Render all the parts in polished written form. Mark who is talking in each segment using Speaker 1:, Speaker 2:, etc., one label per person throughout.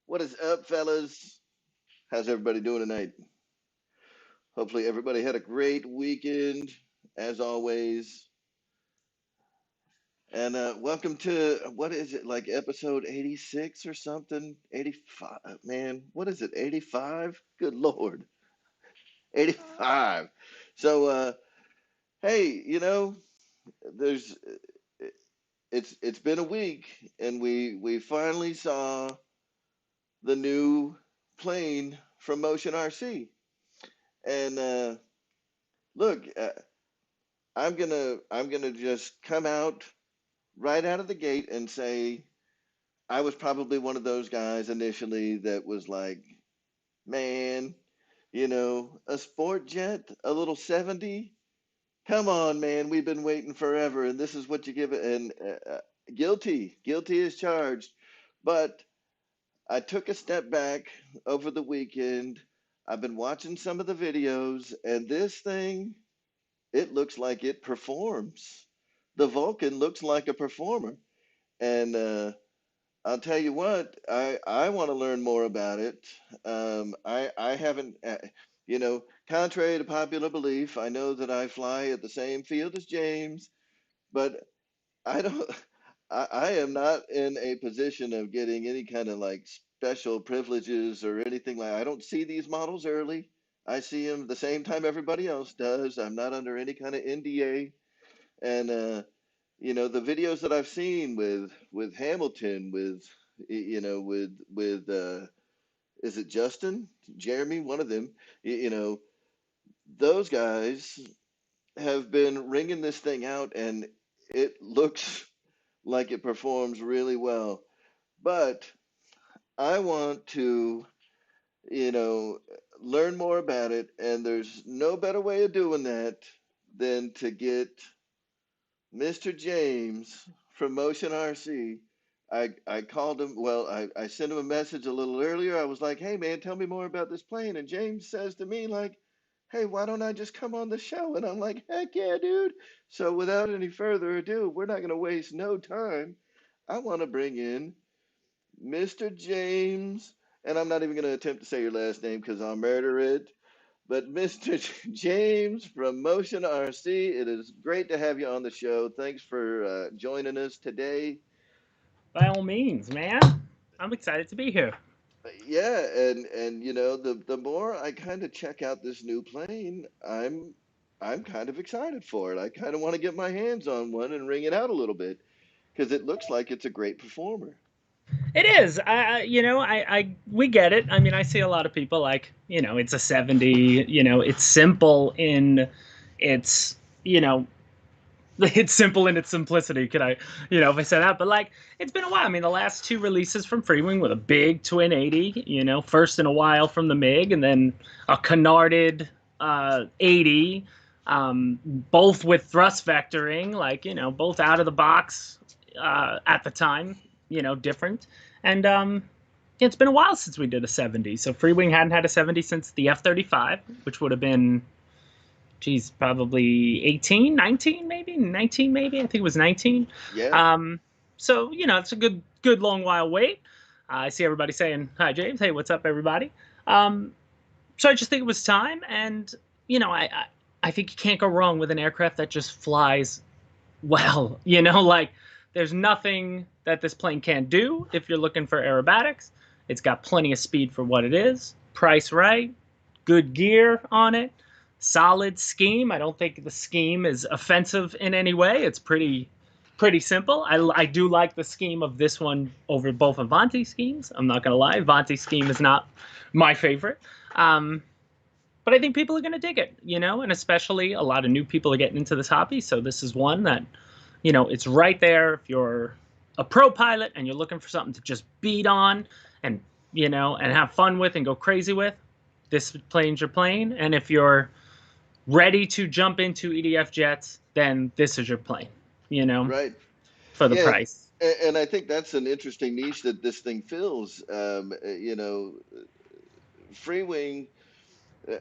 Speaker 1: What is up, fellas? How's everybody doing tonight? Hopefully, everybody had a great weekend, as always. And welcome to what is it, like episode 86 or something? 85, man. What is it, 85? Good Lord, 85. So, hey, there's it's been a week, and we finally saw the new plane from Motion RC. And look, I'm gonna just come out right out of the gate and say I was probably one of those guys initially that was like, man, a sport jet, a little 70. Come on, man, we've been waiting forever, and this is what you give it. And guilty is charged. But I took a step back over the weekend. I've been watching some of the videos, and this thing, it looks like it performs. The Vulcan looks like a performer. And I'll tell you what, I want to learn more about it. I haven't, contrary to popular belief, I know that I fly at the same field as James, but I don't, I am not in a position of getting any kind of like special privileges or anything like. I don't see these models early. I see them the same time everybody else does. I'm not under any kind of NDA. And the videos that I've seen with Hamilton, with is it Justin, Jeremy, one of them, those guys have been ringing this thing out, and it looks like it performs really well. But I want to, you know, learn more about it, and there's no better way of doing that than to get Mr. James from Motion RC. I called him, well, I sent him a message a little earlier. I was like, hey, man, tell me more about this plane. And James says to me, like, hey, why don't I just come on the show? And I'm like, heck yeah, dude. So without any further ado, we're not going to waste no time. I want to bring in Mr. James, and I'm not even going to attempt to say your last name because I'll murder it. But Mr. James from Motion RC, it is great to have you on the show. Thanks for joining us today.
Speaker 2: By all means, man. I'm excited to be here.
Speaker 1: Yeah, and the more I kind of check out this new plane, I'm kind of excited for it. I kind of want to get my hands on one and ring it out a little bit because it looks like it's a great performer.
Speaker 2: It is. We get it. I mean, I see a lot of people like, it's a 70. It's simple in its, you know, it's simple in its simplicity. Could I, if I said that, but like, it's been a while. I mean, the last two releases from Freewing with a big twin 80, first in a while from the MiG, and then a canarded 80, both with thrust vectoring, like, both out of the box at the time, different. And it's been a while since we did a 70. So Freewing hadn't had a 70 since the F-35, which would have been, geez, probably 18, 19, maybe 19, maybe. I think it was 19.
Speaker 1: Yeah,
Speaker 2: Um, so it's a good long while wait. I see everybody saying hi, James. Hey, what's up, everybody? Um, so I just think it was time, and I think you can't go wrong with an aircraft that just flies well. Like there's nothing that this plane can't do if you're looking for aerobatics. It's got plenty of speed for what it is, price right, good gear on it, solid scheme. I don't think the scheme is offensive in any way. It's pretty simple. I do like the scheme of this one over both Avanti schemes. I'm not gonna lie, Avanti scheme is not my favorite. Um, but I think people are gonna dig it, and especially a lot of new people are getting into this hobby. So this is one that, it's right there if you're a pro pilot and you're looking for something to just beat on and and have fun with and go crazy with. This plane's your plane, and if you're ready to jump into EDF jets, then this is your plane, you know,
Speaker 1: right.
Speaker 2: for the
Speaker 1: Yeah,
Speaker 2: price.
Speaker 1: and I think that's an interesting niche that this thing fills. Free wing. uh,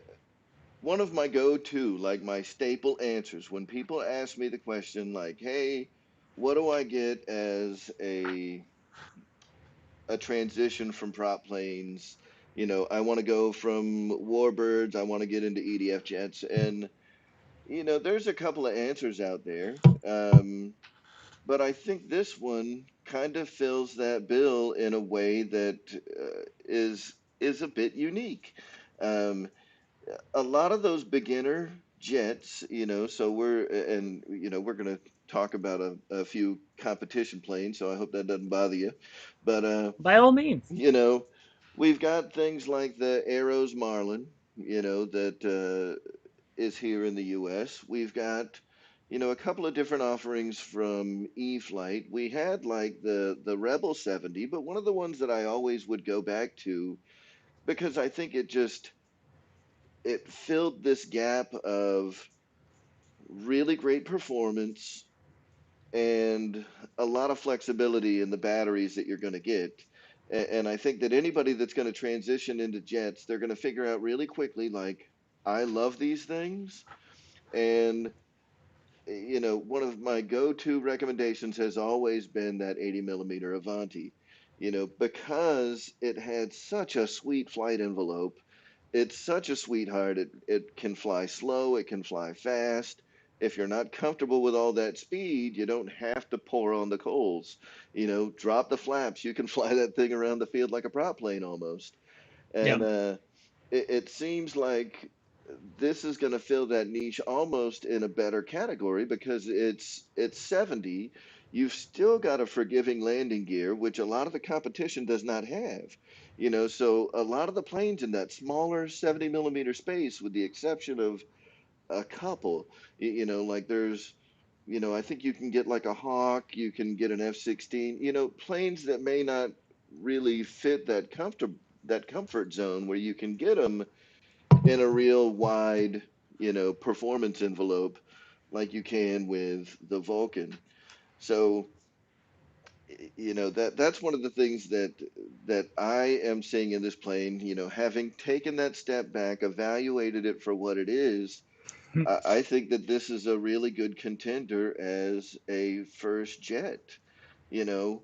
Speaker 1: One of my go-to, like my staple answers when people ask me the question, like, "Hey, what do I get as a transition from prop planes. I want to go from warbirds, I want to get into EDF jets, and there's a couple of answers out there. But I think this one kind of fills that bill in a way that is a bit unique. Um, a lot of those beginner jets, so we're going to talk about a few competition planes, so I hope that doesn't bother you. But
Speaker 2: By all means.
Speaker 1: you know, we've got things like the Arrows Marlin, that is here in the US. We've got, a couple of different offerings from E-flite. We had like the Rebel 70, but one of the ones that I always would go back to because I think it filled this gap of really great performance and a lot of flexibility in the batteries that you're going to get. And I think that anybody that's going to transition into jets, they're going to figure out really quickly, like, I love these things. And, one of my go-to recommendations has always been that 80 millimeter Avanti, because it had such a sweet flight envelope. It's such a sweetheart. It can fly slow, it can fly fast. If you're not comfortable with all that speed, you don't have to pour on the coals. Drop the flaps. You can fly that thing around the field like a prop plane almost.
Speaker 2: Yeah,
Speaker 1: And it seems like this is going to fill that niche almost in a better category because it's 70. You've still got a forgiving landing gear, which a lot of the competition does not have. So a lot of the planes in that smaller 70 millimeter space, with the exception of a couple, like there's, I think you can get like a Hawk, you can get an F-16, planes that may not really fit that comfort zone where you can get them in a real wide, performance envelope like you can with the Vulcan. So, that's one of the things that I am seeing in this plane, having taken that step back, evaluated it for what it is, I think that this is a really good contender as a first jet, you know,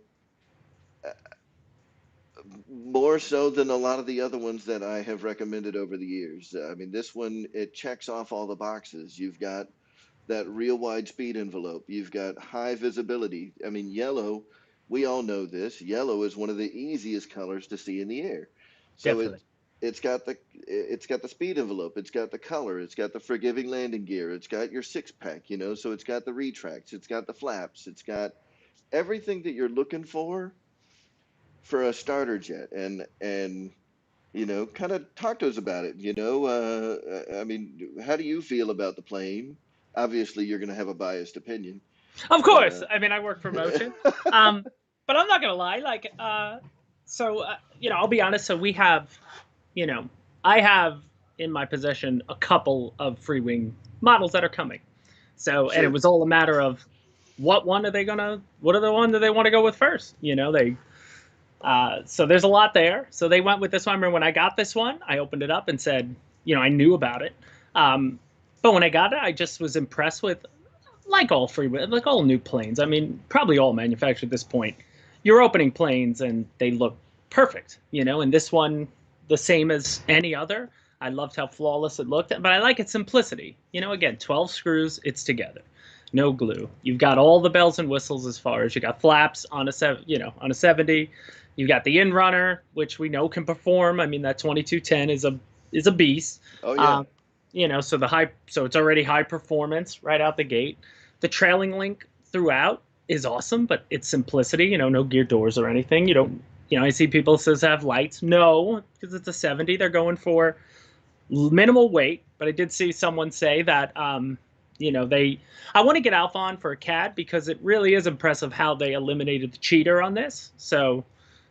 Speaker 1: more so than a lot of the other ones that I have recommended over the years. I mean, this one, it checks off all the boxes. You've got that real wide speed envelope. You've got high visibility. I mean, yellow, we all know this. Yellow is one of the easiest colors to see in the air. So
Speaker 2: definitely.
Speaker 1: it's got the speed envelope, it's got the color, it's got the forgiving landing gear, it's got your six pack, so it's got the retracts, it's got the flaps, it's got everything that you're looking for a starter jet. And kind of talk to us about it. I mean, how do you feel about the plane? Obviously, you're going to have a biased opinion,
Speaker 2: Of
Speaker 1: but
Speaker 2: course. I mean, I work for motion. Um, but I'm not gonna lie. I'll be honest. So we have, you know, I have in my possession a couple of Freewing models that are coming. So, and it
Speaker 1: sure.
Speaker 2: was all a matter of what one are they gonna, what are the one that they want to go with first? So there's a lot there. So they went with this one. I remember when I got this one, I opened it up and said, I knew about it. Um, but when I got it, I just was impressed with, like all new planes. I mean, probably all manufactured at this point. You're opening planes and they look perfect, and this one, the same as any other. I loved how flawless it looked, but I like its simplicity. Again, 12 screws, it's together. No glue. You've got all the bells and whistles as far as you got flaps on a 70. You've got the in runner, which we know can perform. I mean, that 2210 is a beast.
Speaker 1: Oh yeah.
Speaker 2: Um, so it's already high performance right out the gate. The trailing link throughout is awesome, but its simplicity, no gear doors or anything. You don't, I see people says have lights. No, because it's a 70. They're going for minimal weight. But I did see someone say that, I want to get Alpha on for a CAD because it really is impressive how they eliminated the cheater on this. So,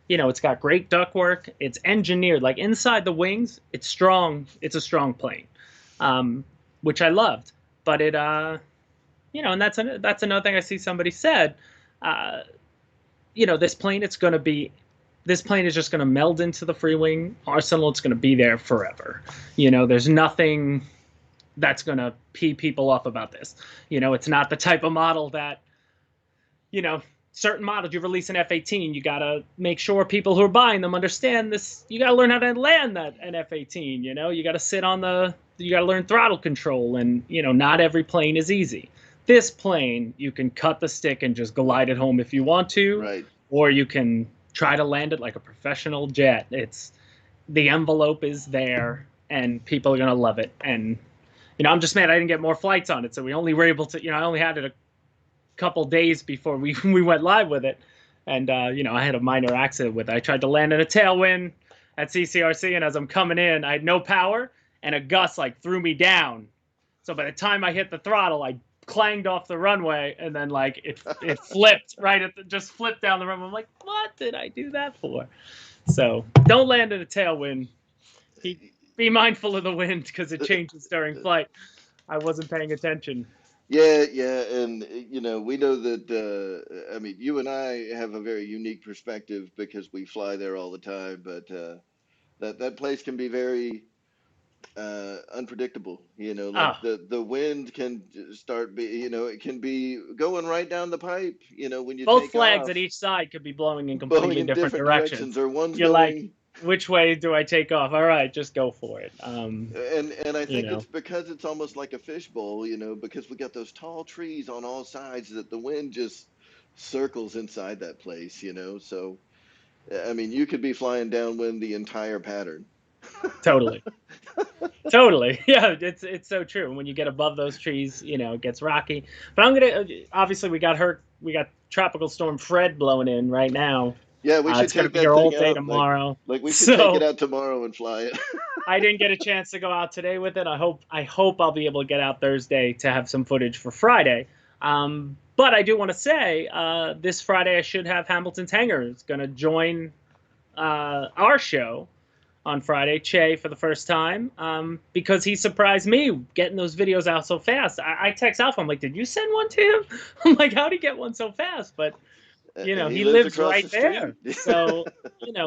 Speaker 2: it's got great ductwork. It's engineered like inside the wings. It's strong. It's a strong plane, which I loved. But and that's another thing I see somebody said. Uh, this plane, this plane is just going to meld into the Freewing arsenal. It's going to be there forever. There's nothing that's going to pee people off about this. It's not the type of model that, you know, certain models, you release an F-18, you gotta make sure people who are buying them understand this. You gotta learn how to land an F-18. You know, you gotta you gotta learn throttle control, and not every plane is easy. This plane, you can cut the stick and just glide it home if you want to,
Speaker 1: Right.
Speaker 2: or you can try to land it like a professional jet. It's the envelope is there, and people are gonna love it. And I'm just mad I didn't get more flights on it, so we only were able to. I only had it a couple days before we we went live with it, and I had a minor accident with it. I tried to land in a tailwind at CCRC, and as I'm coming in, I had no power, and a gust like threw me down. So by the time I hit the throttle, I clanged off the runway, and then like it flipped right at just flipped down the runway. I'm like, what did I do that for? So don't land in a tailwind. Be mindful of the wind because it changes during flight. I wasn't paying attention.
Speaker 1: Yeah, yeah, and we know that. I mean, you and I have a very unique perspective because we fly there all the time. But that place can be very unpredictable. Like
Speaker 2: Ah,
Speaker 1: the wind can start be. It can be going right down the pipe. When you
Speaker 2: both
Speaker 1: take
Speaker 2: flags
Speaker 1: off,
Speaker 2: at each side could be blowing in
Speaker 1: blowing
Speaker 2: completely
Speaker 1: in
Speaker 2: different
Speaker 1: different directions,
Speaker 2: directions.
Speaker 1: or one's
Speaker 2: You're like,
Speaker 1: going.
Speaker 2: which way do I take off? All right, just go for it.
Speaker 1: And I
Speaker 2: You
Speaker 1: think
Speaker 2: know,
Speaker 1: it's because it's almost like a fishbowl, because we got those tall trees on all sides that the wind just circles inside that place. So, I mean, you could be flying downwind the entire pattern.
Speaker 2: totally, totally. Yeah, it's so true. And when you get above those trees, it gets rocky. But I'm gonna obviously we got hurt. We got Tropical Storm Fred blowing in right now.
Speaker 1: Yeah, we should
Speaker 2: It's gonna
Speaker 1: take
Speaker 2: be
Speaker 1: that
Speaker 2: here all
Speaker 1: thing
Speaker 2: day
Speaker 1: out.
Speaker 2: tomorrow.
Speaker 1: Like we should take it
Speaker 2: So
Speaker 1: out tomorrow and fly it.
Speaker 2: I didn't get a chance to go out today with it. I hope I'll be able to get out Thursday to have some footage for Friday. But I do want to say this Friday I should have Hamilton's Hangar. It's going to join our show on Friday, Che, for the first time, because he surprised me getting those videos out so fast. I text Alpha. I'm like, did you send one to him? I'm like, how'd he get one so fast? But
Speaker 1: He
Speaker 2: he
Speaker 1: lives
Speaker 2: lives
Speaker 1: across the
Speaker 2: right
Speaker 1: street.
Speaker 2: there, so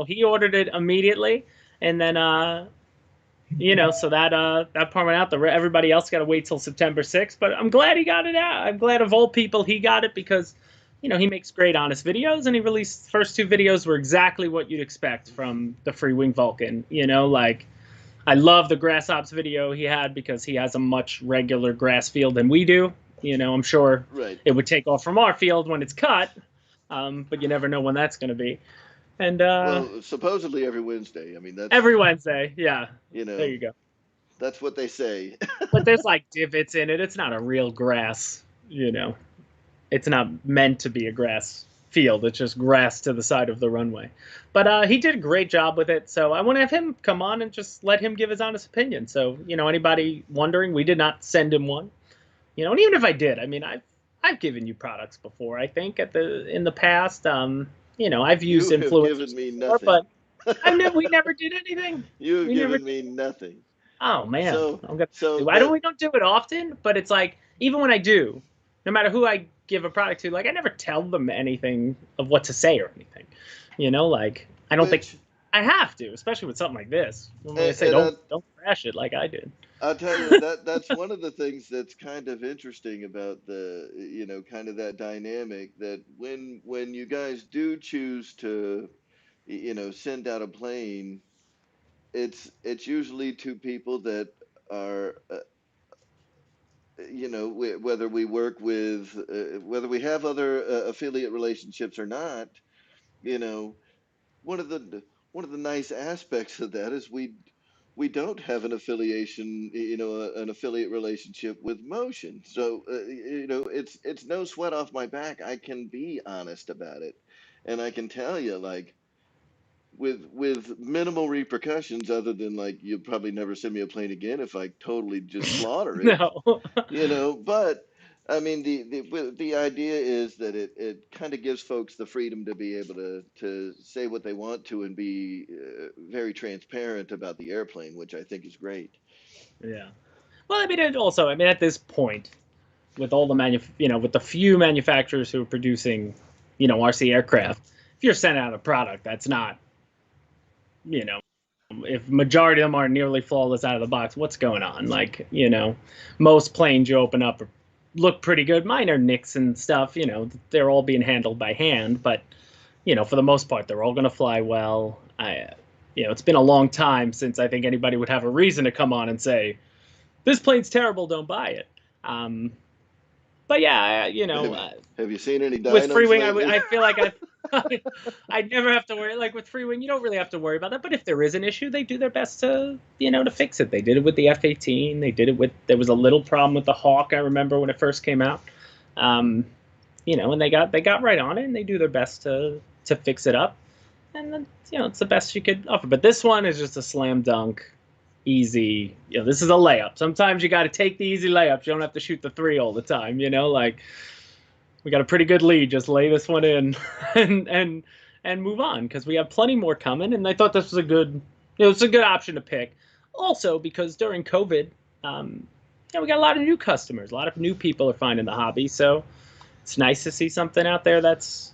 Speaker 2: he ordered it immediately, and then so that part went out. Everybody else got to wait till September 6th, but I'm glad he got it out. I'm glad of all people he got it because, he makes great, honest videos, and he released first two videos were exactly what you'd expect from the Freewing Vulcan. Like I love the grass ops video he had because he has a much regular grass field than we do. I'm sure
Speaker 1: Right.
Speaker 2: it would take off from our field when it's cut, but you never know when that's going to be. And
Speaker 1: Well, supposedly every Wednesday. I mean,
Speaker 2: every Wednesday, yeah,
Speaker 1: you
Speaker 2: there
Speaker 1: know,
Speaker 2: you go.
Speaker 1: that's what they say.
Speaker 2: But there's like divots in it. It's not a real grass, It's not meant to be a grass field. It's just grass to the side of the runway. But he did a great job with it. So I want to have him come on and just let him give his honest opinion. So, anybody wondering, we did not send him one. And even if I did, I mean, I've given you products before, I think, in the past. I've used
Speaker 1: You have given
Speaker 2: influencers
Speaker 1: me
Speaker 2: before,
Speaker 1: nothing.
Speaker 2: but we never did anything.
Speaker 1: You have
Speaker 2: We never
Speaker 1: given
Speaker 2: did.
Speaker 1: me nothing.
Speaker 2: Oh man,
Speaker 1: So,
Speaker 2: I'm gonna have
Speaker 1: so
Speaker 2: to. I don't.
Speaker 1: that
Speaker 2: We don't do it often, but it's like even when I do, no matter who I give a product to, like I never tell them anything of what to say or anything. Like I don't think
Speaker 1: which
Speaker 2: I have to, especially with something like this. When I
Speaker 1: and,
Speaker 2: say
Speaker 1: and
Speaker 2: don't crash it like I did.
Speaker 1: I'll tell you that's one of the things that's kind of interesting about the kind of that dynamic that when you guys do choose to send out a plane, it's usually to people that are whether we work with whether we have other affiliate relationships or not. you know one of the one of the nice aspects of that is we don't have an affiliation, an affiliate relationship with Motion. So it's no sweat off my back. I can be honest about it, and I can tell you, like, with minimal repercussions, other than like you'll probably never send me a plane again if I totally just slaughter it.
Speaker 2: No.
Speaker 1: But I mean, the idea is that it kind of gives folks the freedom to be able to say what they want to and be very transparent about the airplane, which I think is great.
Speaker 2: Yeah. Well, I mean, at this point, with all the with the few manufacturers who are producing, RC aircraft, if you're sending out a product that's not, you know, if majority of them are nearly flawless out of the box, what's going on? Like, most planes you open up are look pretty good. Minor nicks and stuff, they're all being handled by hand, but for the most part, they're all going to fly well. It's been a long time since I think anybody would have a reason to come on and say this plane's terrible, don't buy it. But yeah,
Speaker 1: Have you seen any
Speaker 2: with
Speaker 1: dynos
Speaker 2: Freewing,
Speaker 1: lately?
Speaker 2: I feel like I'd never have to worry. Like with Freewing, you don't really have to worry about that. But if there is an issue, they do their best to fix it. They did it with the F-18. There was a little problem with the Hawk. I remember when it first came out. Um, and they got right on it, and they do their best to fix it up. And then, it's the best you could offer. But this one is just a slam dunk, easy. This is a layup. Sometimes you got to take the easy layups. You don't have to shoot the three all the time. Like we got a pretty good lead. Just lay this one in, and move on, because we have plenty more coming. And I thought this was it's a good option to pick. Also, because during COVID, we got a lot of new customers. A lot of new people are finding the hobby. So it's nice to see something out there that's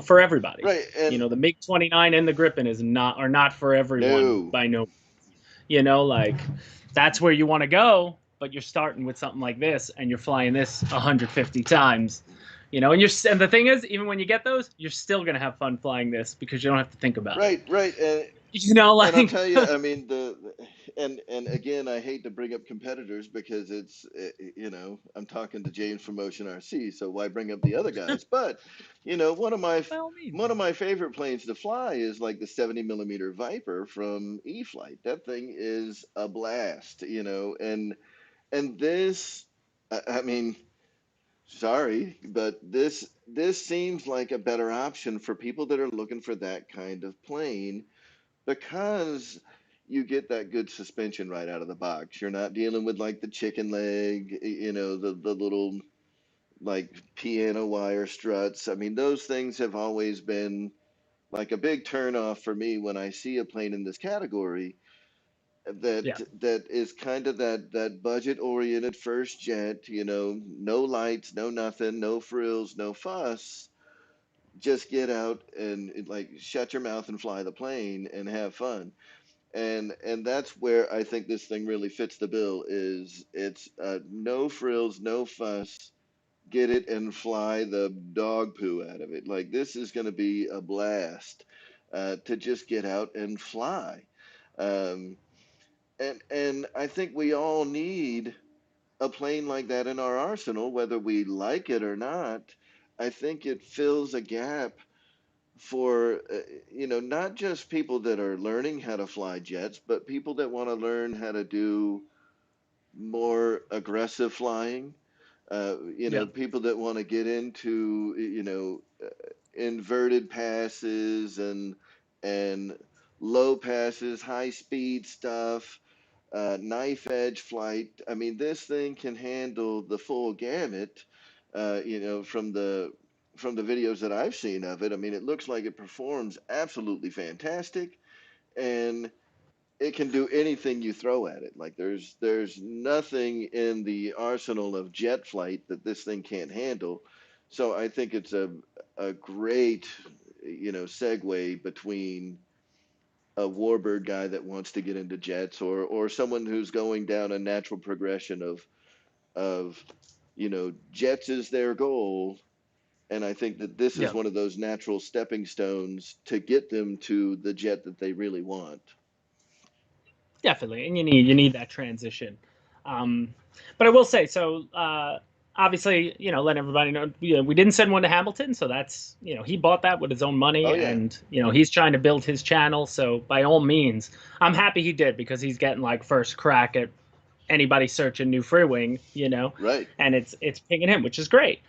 Speaker 2: for everybody.
Speaker 1: Right, and
Speaker 2: The MiG-29 and the Gripen are not for everyone
Speaker 1: no,
Speaker 2: by no. Like that's where you want to go, but you're starting with something like this, and you're flying this 150 times. And the thing is, even when you get those, you're still gonna have fun flying this because you don't have to think about it.
Speaker 1: Right,
Speaker 2: Like.
Speaker 1: and I'll tell you, I mean and again, I hate to bring up competitors because it's I'm talking to James from Motion RC, so why bring up the other guys? But one of my favorite planes to fly is like the 70 millimeter Viper from Eflite. That thing is a blast, and this, I mean, sorry, but this seems like a better option for people that are looking for that kind of plane, because you get that good suspension right out of the box. You're not dealing with like the chicken leg, the little like piano wire struts. I mean, those things have always been like a big turnoff for me when I see a plane in this category
Speaker 2: Yeah,
Speaker 1: that is kind of that budget oriented first jet, no lights, no nothing, no frills, no fuss. Just get out and like shut your mouth and fly the plane and have fun. And that's where I think this thing really fits the bill. Is it's no frills, no fuss, get it and fly the dog poo out of it. Like this is going to be a blast to just get out and fly. Um, and I think we all need a plane like that in our arsenal, whether we like it or not. I think it fills a gap for not just people that are learning how to fly jets, but people that want to learn how to do more aggressive flying.
Speaker 2: yeah,
Speaker 1: People that want to get into inverted passes and low passes, high speed stuff, knife edge flight. I mean, this thing can handle the full gamut. From the videos that I've seen of it, I mean, it looks like it performs absolutely fantastic, and it can do anything you throw at it. Like there's nothing in the arsenal of jet flight that this thing can't handle. So I think it's a great segue between a warbird guy that wants to get into jets, or someone who's going down a natural progression of jets is their goal. And I think that this is
Speaker 2: yeah.
Speaker 1: one of those natural stepping stones to get them to the jet that they really want.
Speaker 2: Definitely, and you need that transition. Um, but I will say, so obviously, let everybody know, we didn't send one to Hamilton, so that's he bought that with his own
Speaker 1: Oh
Speaker 2: money,
Speaker 1: yeah,
Speaker 2: and he's trying to build his channel. So by all means, I'm happy he did, because he's getting like first crack at anybody searching new Freewing,
Speaker 1: right.
Speaker 2: and it's pinging him, which is great.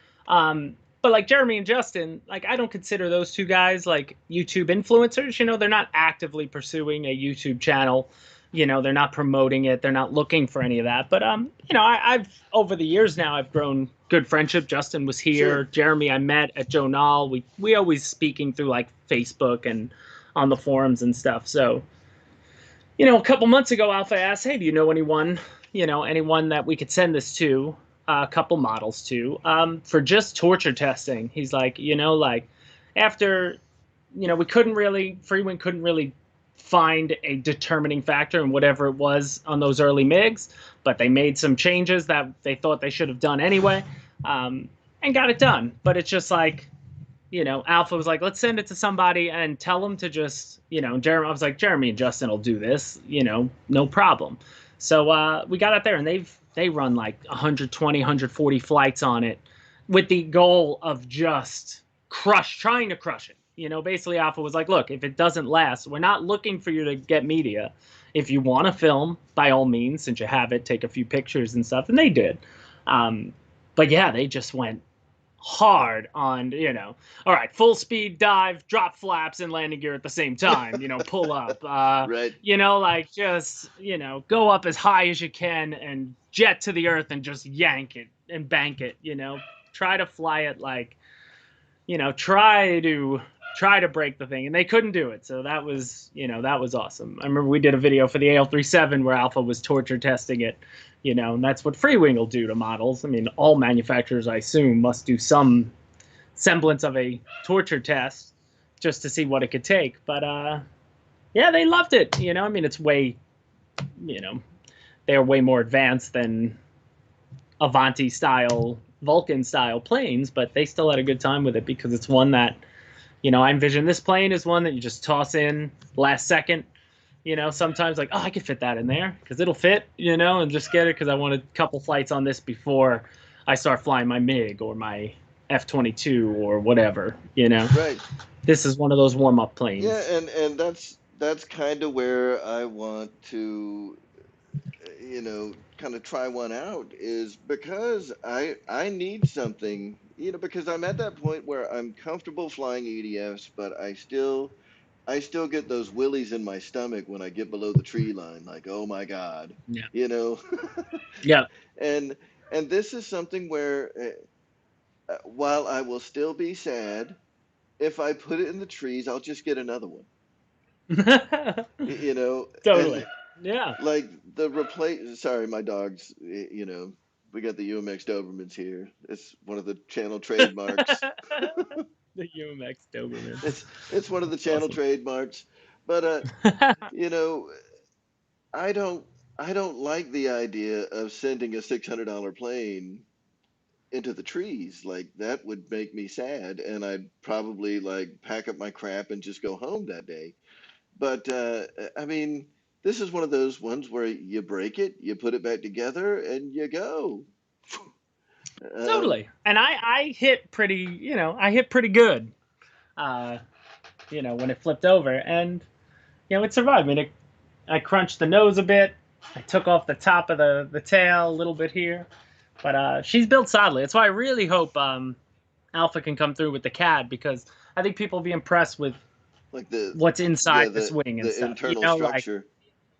Speaker 2: But like Jeremy and Justin, like I don't consider those two guys like YouTube influencers. They're not actively pursuing a YouTube channel. They're not promoting it. They're not looking for any of that. But I've over the years now, I've grown good friendship. Justin was here.
Speaker 1: Sure.
Speaker 2: Jeremy, I met at Joe Nall. We always speaking through like Facebook and on the forums and stuff. So a couple months ago, Alpha asked, "Hey, do you know anyone? Anyone that we could send this to, a couple models to, for just torture testing?" He's like, like after, we couldn't really, Freewing couldn't really find a determining factor in whatever it was on those early MiGs, but they made some changes that they thought they should have done anyway. and got it done. But it's just like, Alpha was like, let's send it to somebody and tell them to just, Jeremy. I was like, Jeremy and Justin will do this, no problem. So we got out there, and they run like 120, 140 flights on it, with the goal of just trying to crush it. Basically, Alpha was like, look, if it doesn't last, we're not looking for you to get media. If you want to film, by all means, since you have it, take a few pictures and stuff. And they did. But yeah, they just went hard on, all right, full speed dive, drop flaps, and landing gear at the same time, pull up,
Speaker 1: Right.
Speaker 2: like just, go up as high as you can and jet to the earth and just yank it and bank it, try to fly it like, try to break the thing, and they couldn't do it. So that was, that was awesome. I remember we did a video for the AL-37 where Alpha was torture testing it, and that's what Freewing will do to models. I mean, all manufacturers, I assume, must do some semblance of a torture test just to see what it could take. But yeah, they loved it. I mean, it's way, they're way more advanced than Avanti style, Vulcan style planes, but they still had a good time with it because it's one that, I envision this plane is one that you just toss in last second. Sometimes like, oh, I could fit that in there because it'll fit, and just get it because I want a couple flights on this before I start flying my MiG or my F-22 or whatever,
Speaker 1: Right.
Speaker 2: This is one of those warm-up planes.
Speaker 1: Yeah, and that's kind of where I want to, kind of try one out, is because I need something, because I'm at that point where I'm comfortable flying EDFs, but I still get those willies in my stomach when I get below the tree line, like, oh my God,
Speaker 2: Yeah.
Speaker 1: Yeah. and this is something where, while I will still be sad, if I put it in the trees, I'll just get another one.
Speaker 2: Totally.
Speaker 1: And
Speaker 2: Yeah.
Speaker 1: like the replace. Sorry, my dogs. We got the UMX Dobermans here. It's one of the channel trademarks.
Speaker 2: The UMX Doberman.
Speaker 1: It's one of the channel
Speaker 2: Awesome.
Speaker 1: trademarks. But you know, I don't I don't like the idea of sending a $600 plane into the trees. Like that would make me sad, and I'd probably like pack up my crap and just go home that day. But I mean, this is one of those ones where you break it, you put it back together, and you go. Um,
Speaker 2: Totally. And I hit pretty, I hit pretty good. Uh, when it flipped over, and it survived. I mean, I crunched the nose a bit. I took off the top of the tail a little bit here, but she's built solidly. That's why I really hope Alpha can come through with the CAD, because I think people will be impressed with
Speaker 1: like the
Speaker 2: what's
Speaker 1: yeah
Speaker 2: inside this wing and
Speaker 1: the
Speaker 2: stuff.
Speaker 1: internal
Speaker 2: Like
Speaker 1: structure.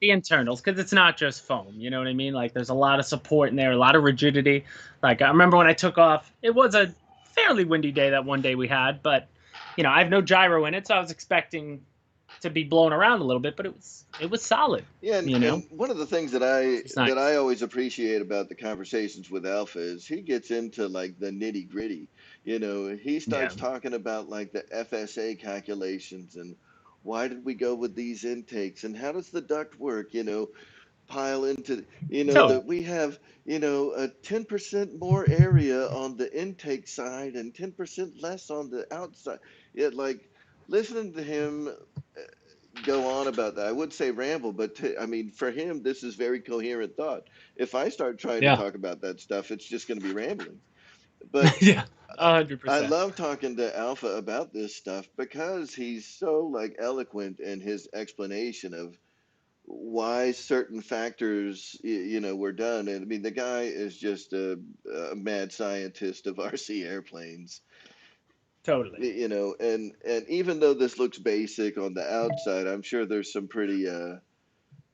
Speaker 2: the internals, because it's not just foam. You know what I mean? Like there's a lot of support in there, a lot of rigidity. Like I remember when I took off, it was a fairly windy day that one day we had, but I have no gyro in it, so I was expecting to be blown around a little bit, but it was solid.
Speaker 1: Yeah, and one of the things that
Speaker 2: It's nice.
Speaker 1: I always appreciate about the conversations with Alpha is he gets into like the nitty gritty. He
Speaker 2: Yeah.
Speaker 1: starts talking about like the FSA calculations and why did we go with these intakes and how does the duct work, pile into,
Speaker 2: So
Speaker 1: that we have, a 10% more area on the intake side and 10% less on the outside. Yeah, like listening to him go on about that. I would say ramble, but I mean, for him, this is very coherent thought. If I start trying to
Speaker 2: yeah,
Speaker 1: talk about that stuff, it's just going to be rambling. But
Speaker 2: yeah,
Speaker 1: I
Speaker 2: 100%.
Speaker 1: love talking to Alpha about this stuff because he's so like eloquent in his explanation of why certain factors, were done. And I mean, the guy is just a mad scientist of RC airplanes.
Speaker 2: Totally.
Speaker 1: And even though this looks basic on the outside, I'm sure there's some pretty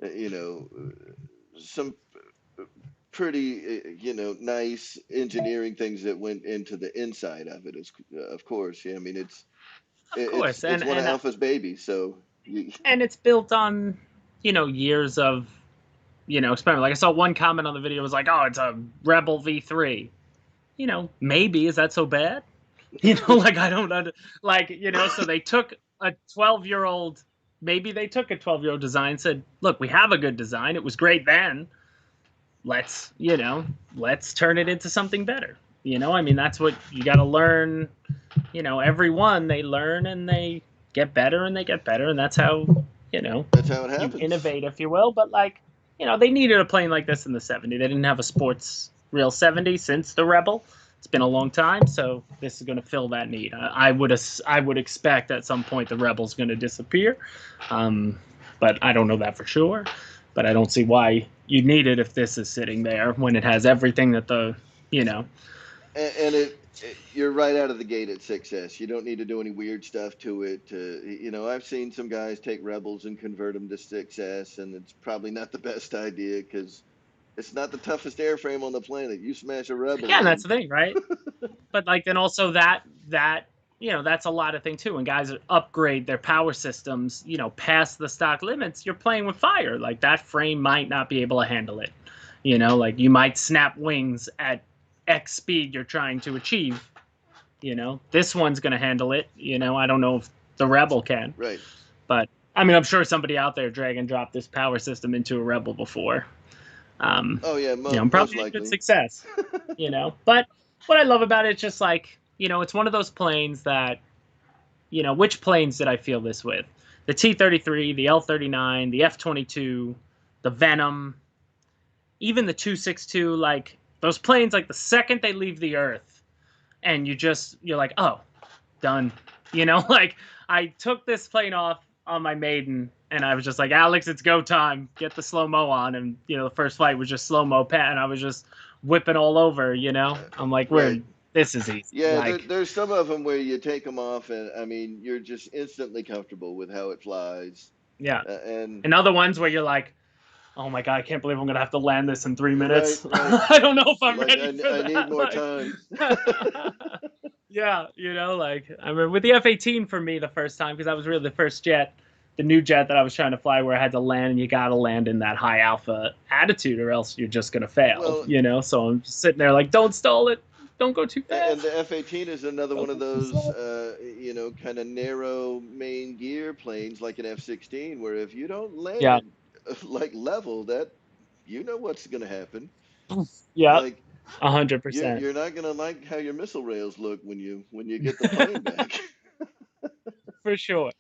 Speaker 1: you know some pretty nice engineering things that went into the inside of it, of course. Yeah, I mean,
Speaker 2: Of course,
Speaker 1: it's one of Alpha's babies, so
Speaker 2: and it's built on years of experiment. Like I saw one comment on the video was like, "Oh, it's a Rebel V3." Maybe is that so bad? Like I don't know. Like so they took a 12-year-old. Maybe they took a 12-year-old design, said, "Look, we have a good design. It was great then. Let's let's turn it into something better." You know, I mean, that's what you got to learn. You know, every one they learn and they get better and they get better, and that's how, you know,
Speaker 1: That's how it
Speaker 2: you
Speaker 1: happens.
Speaker 2: innovate, if you will. But like, you know, they needed a plane like this in the '70s. They didn't have a sports real '70s since the Rebel. It's been a long time, so this is going to fill that need. I would expect at some point the Rebel's going to disappear, um, but I don't know that for sure. But I don't see why you need it if this is sitting there when it has everything that the, you know.
Speaker 1: And you're right out of the gate at 6S. You don't need to do any weird stuff to it. I've seen some guys take Rebels and convert them to 6S, and it's probably not the best idea because it's not the toughest airframe on the planet. You smash a Rebel
Speaker 2: Yeah, and that's
Speaker 1: in.
Speaker 2: the thing, right? But like then also that you know, that's a lot of thing too. When guys upgrade their power systems, you know, past the stock limits, you're playing with fire. Like that frame might not be able to handle it. You know, like you might snap wings at X speed you're trying to achieve. You know, this one's gonna handle it. You know, I don't know if the Rebel can,
Speaker 1: Right.
Speaker 2: but I mean, I'm sure somebody out there drag and drop this power system into a Rebel before.
Speaker 1: Oh yeah,
Speaker 2: You know,
Speaker 1: most
Speaker 2: probably had good
Speaker 1: likely.
Speaker 2: success. You know, but what I love about it is just like, you know, it's one of those planes that, you know, which planes did I feel this with? The T-33, the L-39, the F-22, the Venom, even the 262. Like those planes, like the second they leave the Earth, and you're like, oh, done. You know, like I took this plane off on my maiden, and I was just like, Alex, it's go time. Get the slow mo on, and you know, the first flight was just slow mo pat, and I was just whipping all over. You know, I'm like,
Speaker 1: Right.
Speaker 2: this is easy.
Speaker 1: Yeah,
Speaker 2: Like,
Speaker 1: there's some of them where you take them off, and I mean, you're just instantly comfortable with how it flies.
Speaker 2: yeah.
Speaker 1: And
Speaker 2: And other ones where you're like, oh my god, I can't believe I'm gonna have to land this in 3 minutes.
Speaker 1: right.
Speaker 2: I don't know if I'm
Speaker 1: Like
Speaker 2: ready for
Speaker 1: I need
Speaker 2: that.
Speaker 1: more
Speaker 2: Like,
Speaker 1: time.
Speaker 2: yeah, you know, like I remember with the F-18 for me the first time because that was really the first jet, the new jet that I was trying to fly where I had to land, and you got to land in that high alpha attitude or else you're just gonna fail.
Speaker 1: Well,
Speaker 2: You know, so I'm just sitting there like, don't stall it, don't go too
Speaker 1: and
Speaker 2: fast,
Speaker 1: the F-18 is another one
Speaker 2: don't
Speaker 1: of
Speaker 2: go too
Speaker 1: those,
Speaker 2: slow.
Speaker 1: kind of narrow main gear planes like an F-16, where if you don't land
Speaker 2: Yeah,
Speaker 1: it like level, that you know what's going to happen.
Speaker 2: yeah,
Speaker 1: Like
Speaker 2: 100%.
Speaker 1: you're not going to like how your missile rails look when you get the plane back.
Speaker 2: For sure,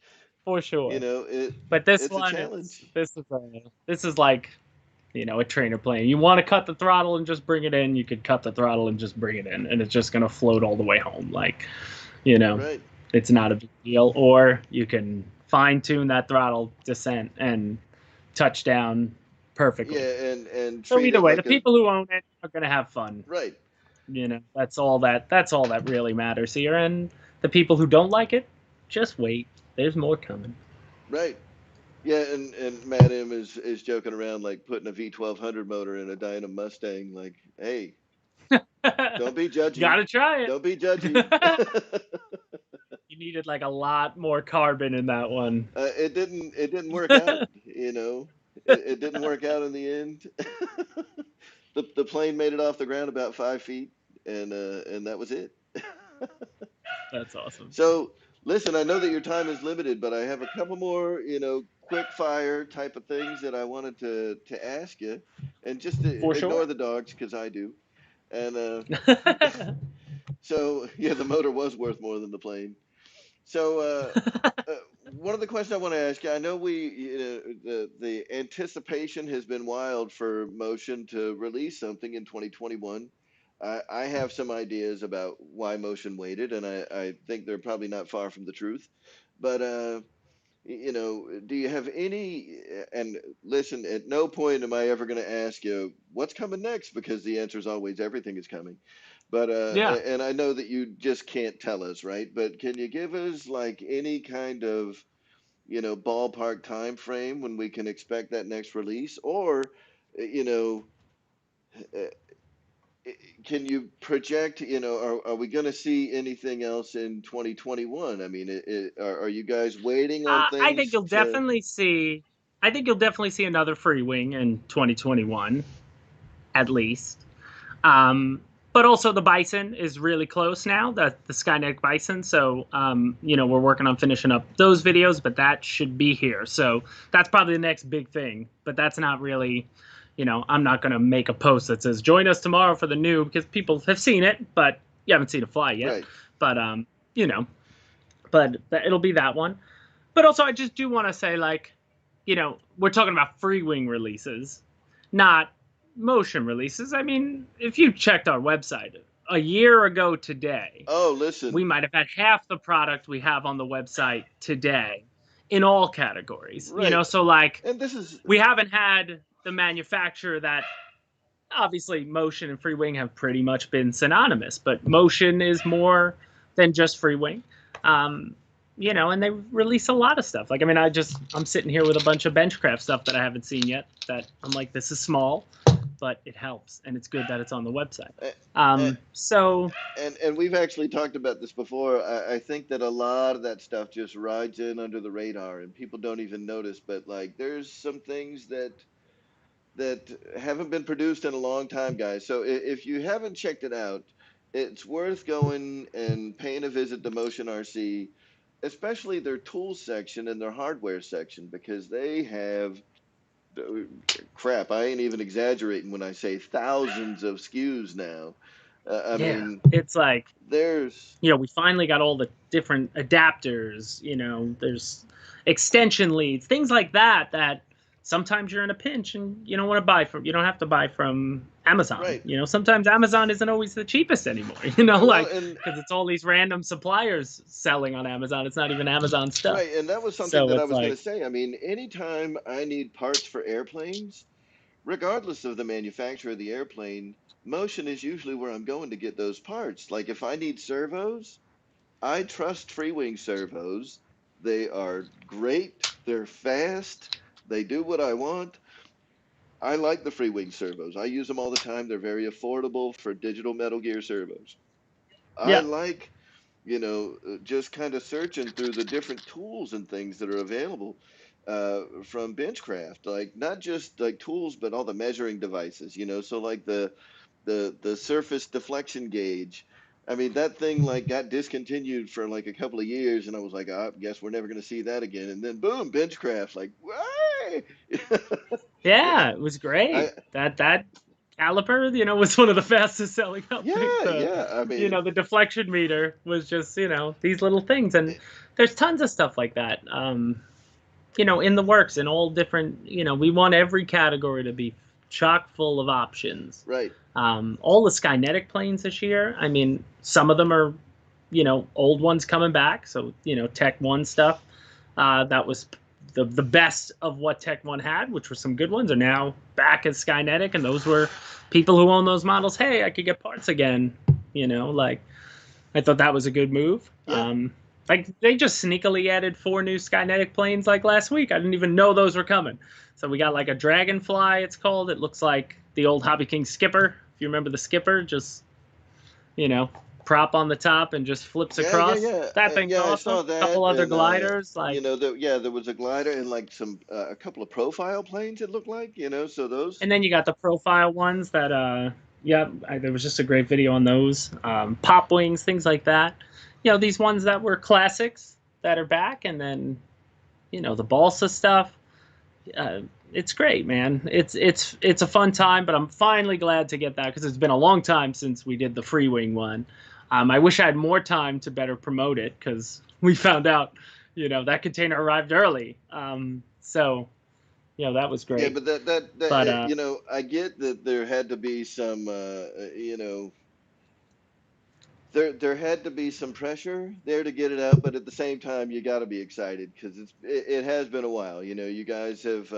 Speaker 2: for
Speaker 1: You
Speaker 2: sure.
Speaker 1: know,
Speaker 2: But this
Speaker 1: it's a
Speaker 2: one,
Speaker 1: challenge.
Speaker 2: this is like, you know, a trainer plane. You want to cut the throttle and just bring it in, you could cut the throttle and just bring it in, and it's just gonna float all the way home. Like, you know,
Speaker 1: Right.
Speaker 2: it's not a big deal. Or you can fine tune that throttle descent and touch down perfectly.
Speaker 1: Yeah, and
Speaker 2: So
Speaker 1: treat
Speaker 2: either
Speaker 1: it
Speaker 2: way, the
Speaker 1: like a
Speaker 2: people who own it are gonna have fun.
Speaker 1: right.
Speaker 2: You know, that's all that really matters here. And the people who don't like it, just wait. There's more coming.
Speaker 1: Right. Yeah, and Madam is joking around like putting a V1200 motor in a Dynam Mustang. Like, hey, don't be judgy.
Speaker 2: Gotta try
Speaker 1: Don't be judgy.
Speaker 2: it. You needed like a lot more carbon in that one.
Speaker 1: It didn't work out. It didn't work out in the end. The plane made it off the ground about 5 feet, and that was it.
Speaker 2: That's awesome.
Speaker 1: So listen, I know that your time is limited, but I have a couple more, quick fire type of things that I wanted to ask you, and just to
Speaker 2: For
Speaker 1: ignore
Speaker 2: sure.
Speaker 1: the dogs because I do. And so yeah, the motor was worth more than the plane. So one of the questions I want to ask you, I know the anticipation has been wild for Motion to release something in 2021. I have some ideas about why Motion waited, and I think they're probably not far from the truth. But do you have any? And listen, at no point am I ever going to ask you what's coming next because the answer is always everything is coming. But
Speaker 2: Yeah.
Speaker 1: and I know that you just can't tell us, right? But can you give us like any kind of ballpark time frame when we can expect that next release, or you know, uh, can you project? Are we going to see anything else in 2021? I mean, are you guys waiting on
Speaker 2: I think
Speaker 1: things
Speaker 2: you'll
Speaker 1: to?
Speaker 2: definitely see. I think you'll definitely see another Freewing in 2021, at least. Um, but also the Bison is really close now. The Skyneck Bison. So you know, we're working on finishing up those videos, but that should be here. So that's probably the next big thing. But that's not really, I'm not going to make a post that says join us tomorrow for the new, because people have seen it, but you haven't seen it fly yet.
Speaker 1: Right.
Speaker 2: But you know, but it'll be that one. But also, I just do want to say, like, we're talking about Freewing releases, not motion releases. I mean, if you checked our website a year ago today,
Speaker 1: Oh, listen.
Speaker 2: we might have had half the product we have on the website today in all categories.
Speaker 1: Right.
Speaker 2: So like,
Speaker 1: And this is
Speaker 2: we haven't had the manufacturer that, obviously, motion and Freewing have pretty much been synonymous, but motion is more than just Freewing. Um, and they release a lot of stuff. Like, I mean, I'm sitting here with a bunch of Benchcraft stuff that I haven't seen yet. That I'm like, this is small, but it helps, and it's good that it's on the website.
Speaker 1: uh,
Speaker 2: So
Speaker 1: and we've actually talked about this before. I think that a lot of that stuff just rides in under the radar and people don't even notice. But like, there's some things that haven't been produced in a long time, guys. So if you haven't checked it out, it's worth going and paying a visit to Motion RC, especially their tools section and their hardware section, because they have crap. I ain't even exaggerating when I say thousands of SKUs now. I
Speaker 2: yeah,
Speaker 1: mean,
Speaker 2: it's like,
Speaker 1: there's
Speaker 2: we finally got all the different adapters. There's extension leads, things like that. That sometimes you're in a pinch and you don't want to buy from. You don't have to buy from Amazon.
Speaker 1: right.
Speaker 2: Sometimes Amazon isn't always the cheapest anymore.
Speaker 1: Well,
Speaker 2: Like,
Speaker 1: and
Speaker 2: because it's all these random suppliers selling on Amazon. It's not even Amazon stuff.
Speaker 1: right, and that was something
Speaker 2: So
Speaker 1: that I
Speaker 2: it's
Speaker 1: was going
Speaker 2: like,
Speaker 1: to say. I mean, anytime I need parts for airplanes, regardless of the manufacturer of the airplane, Motion is usually where I'm going to get those parts. Like if I need servos, I trust Freewing servos. They are great, they're fast, they do what I want. I like the Freewing servos. I use them all the time. They're very affordable for digital Metal Gear servos. I
Speaker 2: yeah,
Speaker 1: like, just kind of searching through the different tools and things that are available from Benchcraft, like not just like tools, but all the measuring devices, so like the surface deflection gauge. I mean, that thing like got discontinued for like a couple of years, and I was like, I guess we're never going to see that again. And then boom, Benchcraft, like, why?
Speaker 2: yeah, it was
Speaker 1: I
Speaker 2: great. That caliper, was one of the fastest selling. I think
Speaker 1: yeah, yeah. I mean,
Speaker 2: the deflection meter was just, these little things, and there's tons of stuff like that. In the works, in all different. We want every category to be chock full of options.
Speaker 1: right.
Speaker 2: All the Skynetic planes this year. I mean, some of them are, old ones coming back. So Tech One stuff. That was the best of what Tech One had, which were some good ones, are now back as Skynetic, and those were people who own those models. Hey, I could get parts again. Like, I thought that was a good move.
Speaker 1: Yeah.
Speaker 2: Like, they just sneakily added 4 new Skynetic planes like last week. I didn't even know those were coming. So we got like a Dragonfly, it's called. It looks like the old Hobby King Skipper. If you remember the Skipper, just you know prop on the top and just flips
Speaker 1: Yeah, yeah,
Speaker 2: across.
Speaker 1: yeah,
Speaker 2: That thing's
Speaker 1: yeah. I
Speaker 2: awesome.
Speaker 1: saw
Speaker 2: A couple
Speaker 1: that,
Speaker 2: other
Speaker 1: and
Speaker 2: gliders, like,
Speaker 1: there was a glider and like some a couple of profile planes. It looked like, so those.
Speaker 2: and then you got the profile ones that yeah, there was just a great video on those. Pop wings, things like that. These ones that were classics that are back, and then the balsa stuff. It's great, man. It's a fun time, but I'm finally glad to get that, because it's been a long time since we did the Freewing one. I wish I had more time to better promote it, because we found out, that container arrived early. So that was
Speaker 1: Yeah,
Speaker 2: great.
Speaker 1: but that
Speaker 2: But
Speaker 1: I get that there had to be some there had to be some pressure there to get it out, but at the same time you got to be excited because it has been a while. You guys have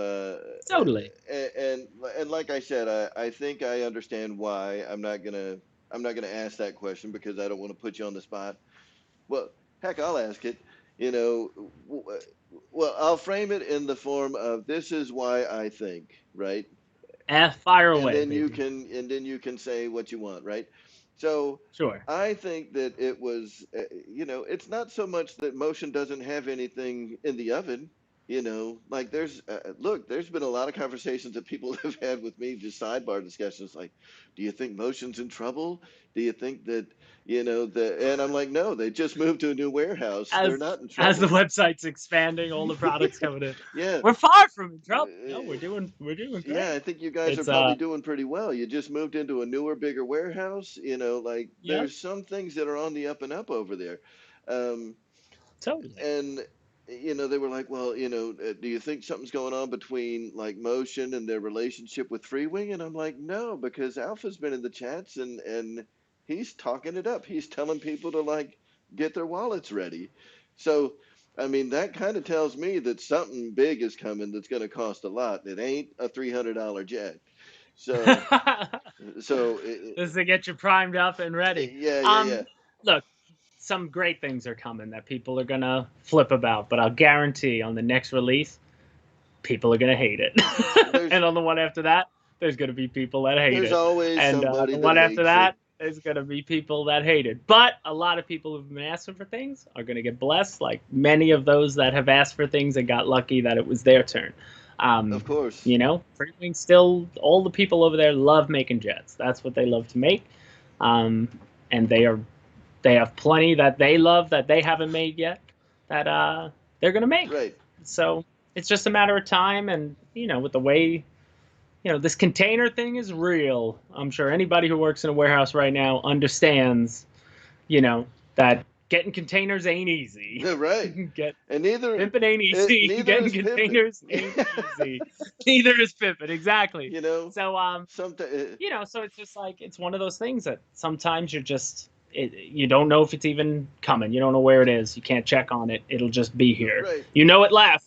Speaker 2: totally.
Speaker 1: and like I said, I think I understand why. I'm not gonna ask that question because I don't want to put you on the spot. Well, heck, I'll ask it. You know, well, I'll frame it in the form of this is why I think, right?
Speaker 2: Fire
Speaker 1: And
Speaker 2: away,
Speaker 1: then
Speaker 2: baby.
Speaker 1: you can say what you want, right? So
Speaker 2: Sure.
Speaker 1: I think that it was, it's not so much that Motion doesn't have anything in the oven. You know, like there's look, there's been a lot of conversations that people have had with me, just sidebar discussions, like, do you think motion's in trouble? Do you think that, and I'm like, no, they just moved to a new warehouse. They're
Speaker 2: as
Speaker 1: not in
Speaker 2: as the
Speaker 1: trouble.
Speaker 2: website's expanding, all the products coming in.
Speaker 1: Yeah.
Speaker 2: We're far from in trouble. No,
Speaker 1: Uh,
Speaker 2: we're doing
Speaker 1: yeah,
Speaker 2: great.
Speaker 1: I think you guys are
Speaker 2: It's
Speaker 1: probably doing pretty well. You just moved into a newer, bigger warehouse. Like
Speaker 2: yep,
Speaker 1: there's some things that are on the up and up over there. Um,
Speaker 2: totally.
Speaker 1: and they were like, well, do you think something's going on between like Motion and their relationship with Freewing? And I'm like, no, because Alpha's been in the chats and he's talking it up. He's telling people to like get their wallets ready. So I mean, that kind of tells me that something big is coming that's going to cost a lot. It ain't a $300 jet. So
Speaker 2: This is to get you primed up and ready.
Speaker 1: yeah, yeah, yeah.
Speaker 2: Um, Look, some great things are coming that people are gonna flip about, but I'll guarantee on the next release, people are gonna hate it.
Speaker 1: There's
Speaker 2: And on the one after that, there's gonna be people that hate
Speaker 1: there's
Speaker 2: it.
Speaker 1: always
Speaker 2: And
Speaker 1: somebody
Speaker 2: the
Speaker 1: that
Speaker 2: one after
Speaker 1: hates it.
Speaker 2: that, there's gonna be people that hate it. But a lot of people who've been asking for things are gonna get blessed. Like many of those that have asked for things and got lucky that it was their turn.
Speaker 1: Of course.
Speaker 2: Freewing still, all the people over there love making jets. That's what they love to make. Um, and they have plenty that they love that they haven't made yet that they're gonna make.
Speaker 1: Right.
Speaker 2: So it's just a matter of time, and with the way this container thing is real. I'm sure anybody who works in a warehouse right now understands, that getting containers ain't easy.
Speaker 1: Right.
Speaker 2: Get
Speaker 1: And neither
Speaker 2: Pimping ain't easy.
Speaker 1: neither
Speaker 2: Getting
Speaker 1: is pimping.
Speaker 2: containers ain't easy. Neither is pimping, exactly.
Speaker 1: you know,
Speaker 2: So
Speaker 1: sometimes
Speaker 2: so it's just like it's one of those things that sometimes you don't know if it's even coming. You don't know where it is. You can't check on it. It'll just be here.
Speaker 1: right.
Speaker 2: You know it left,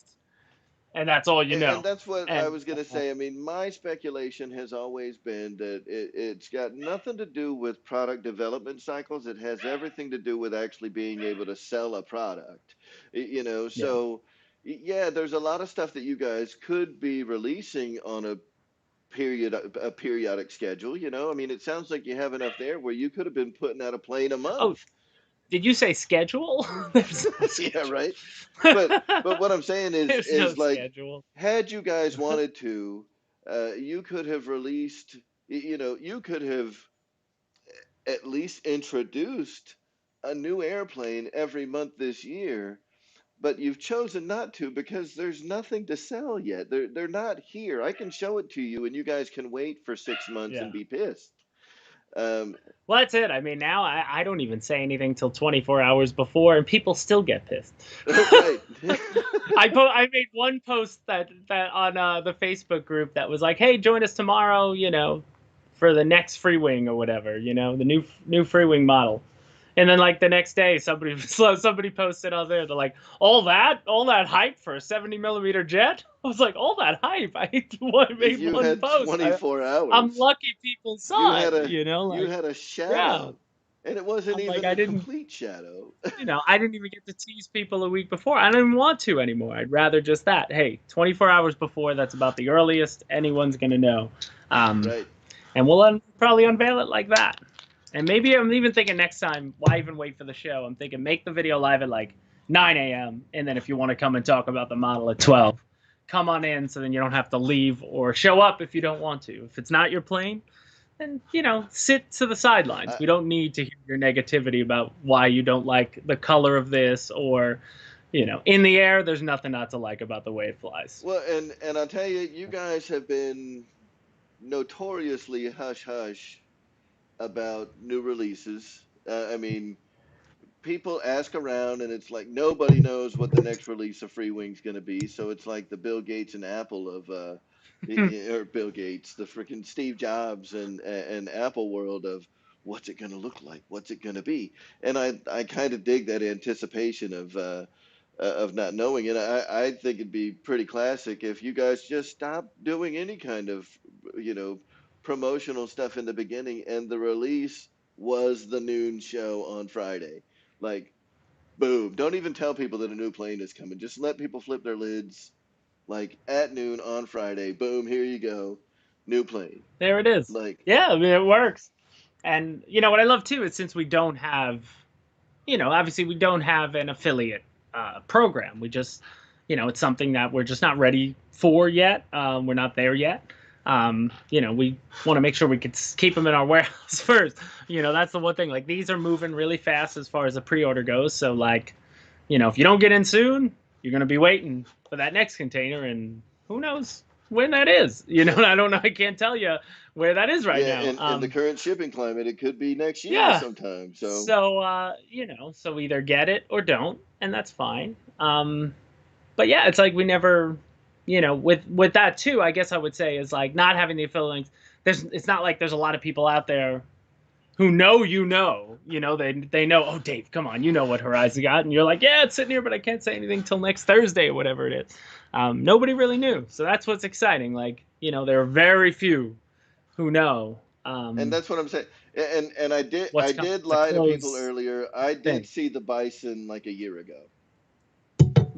Speaker 2: and that's all you
Speaker 1: And
Speaker 2: know.
Speaker 1: that's what I
Speaker 2: And
Speaker 1: was going to say. I mean, my speculation has always been that it's got nothing to do with product development cycles. It has everything to do with actually being able to sell a product.
Speaker 2: yeah.
Speaker 1: So yeah, there's a lot of stuff that you guys could be releasing on a periodic schedule. I mean, it sounds like you have enough there where you could have been putting out a plane a month.
Speaker 2: Oh, did you say schedule? There's no
Speaker 1: Yeah,
Speaker 2: schedule.
Speaker 1: right. But what I'm saying is
Speaker 2: There's no
Speaker 1: like,
Speaker 2: schedule.
Speaker 1: had you guys wanted to, you could have released, you could have at least introduced a new airplane every month this year. But you've chosen not to because there's nothing to sell yet. They're not here. I can show it to you, and you guys can wait for 6 months and
Speaker 2: Yeah.
Speaker 1: be pissed. Um,
Speaker 2: Well, that's it. I mean, now I don't even say anything till 24 hours before, and people still get pissed.
Speaker 1: right.
Speaker 2: I made one post that on the Facebook group that was like, "Hey, join us tomorrow, for the next Freewing or whatever, the new Freewing model." And then like the next day, somebody posted on there. They're like, all that hype for a 70 millimeter jet. I was like, all that hype. I made
Speaker 1: You
Speaker 2: one
Speaker 1: had
Speaker 2: post.
Speaker 1: 24
Speaker 2: I'm
Speaker 1: hours.
Speaker 2: lucky people
Speaker 1: You
Speaker 2: saw
Speaker 1: had
Speaker 2: it.
Speaker 1: a you
Speaker 2: Like
Speaker 1: had a
Speaker 2: yeah.
Speaker 1: shadow, and it wasn't
Speaker 2: I'm like,
Speaker 1: even a complete shadow.
Speaker 2: I didn't even get to tease people a week before. I don't even want to anymore. I'd rather just that. Hey, 24 hours before, that's about the earliest anyone's going to know. Um,
Speaker 1: Right.
Speaker 2: and we'll probably unveil it like that. And maybe I'm even thinking next time, why even wait for the show? I'm thinking make the video live at like 9 a.m. And then if you want to come and talk about the model at 12, come on in so then you don't have to leave or show up if you don't want to. If it's not your plane, then sit to the sidelines.
Speaker 1: I,
Speaker 2: We don't need to hear your negativity about why you don't like the color of this or in the air there's nothing not to like about the way it flies.
Speaker 1: well, and I'll tell you, you guys have been notoriously hush hush about new releases. I mean, people ask around, and it's like nobody knows what the next release of Free Wing's going to be. So it's like the Bill Gates and Apple of, or Bill Gates, the freaking Steve Jobs and Apple world of what's it going to look like, what's it going to be, and I kind of dig that anticipation of not knowing, and I think it'd be pretty classic if you guys just stopped doing any kind of you know promotional stuff in the beginning, and the release was the noon show on Friday. Like, boom. Don't even tell people that a new plane is coming. Just let people flip their lids. Like, at noon on Friday, boom, here you go. New plane.
Speaker 2: There it is.
Speaker 1: Like,
Speaker 2: Yeah, I mean it works. And what I love too is since we don't have obviously we don't have an affiliate program. We just it's something that we're just not ready for yet. We're not there yet. We want to make sure we could keep them in our warehouse first. That's the one thing. Like, these are moving really fast as far as the pre-order goes. So, like, if you don't get in soon, you're going to be waiting for that next container, and who knows when that is. I don't know. I can't tell you where that is right
Speaker 1: Yeah,
Speaker 2: now.
Speaker 1: in the current shipping climate, it could be next year
Speaker 2: Yeah.
Speaker 1: sometime. So,
Speaker 2: So either get it or don't, and that's fine. But yeah, it's like we never, with that too, I guess I would say is like not having the affiliates. It's not like there's a lot of people out there who know, they know, oh, Dave, come on, you know what Horizon got. And you're like, yeah, it's sitting here, but I can't say anything till next Thursday or whatever it is. Nobody really knew. So that's what's exciting. Like, there are very few who know.
Speaker 1: and that's what I'm saying. And I did
Speaker 2: What's coming.
Speaker 1: lie to people earlier. I did
Speaker 2: thing.
Speaker 1: see the Bison like a year ago.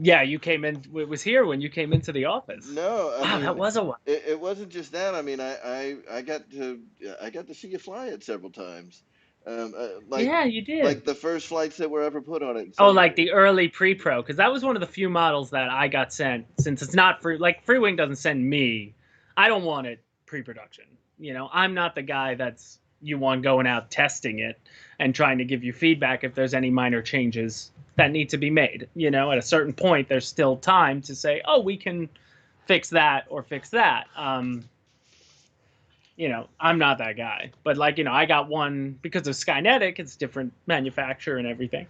Speaker 2: Yeah, you came in. It was here when you came into the office.
Speaker 1: No, I mean,
Speaker 2: that was a while.
Speaker 1: It wasn't just that. I mean, I got to see you fly it several times.
Speaker 2: Yeah, you did.
Speaker 1: Like the first flights that were ever put on it.
Speaker 2: Oh, like the early pre-pro, because that was one of the few models that I got sent. Since it's not free, like Freewing doesn't send me. I don't want it pre-production. I'm not the guy that's you want going out testing it and trying to give you feedback if there's any minor changes that need to be made. At a certain point, there's still time to say, oh, we can fix that or fix that. I'm not that guy. But like, I got one because of Skynetic, it's different manufacturer and everything.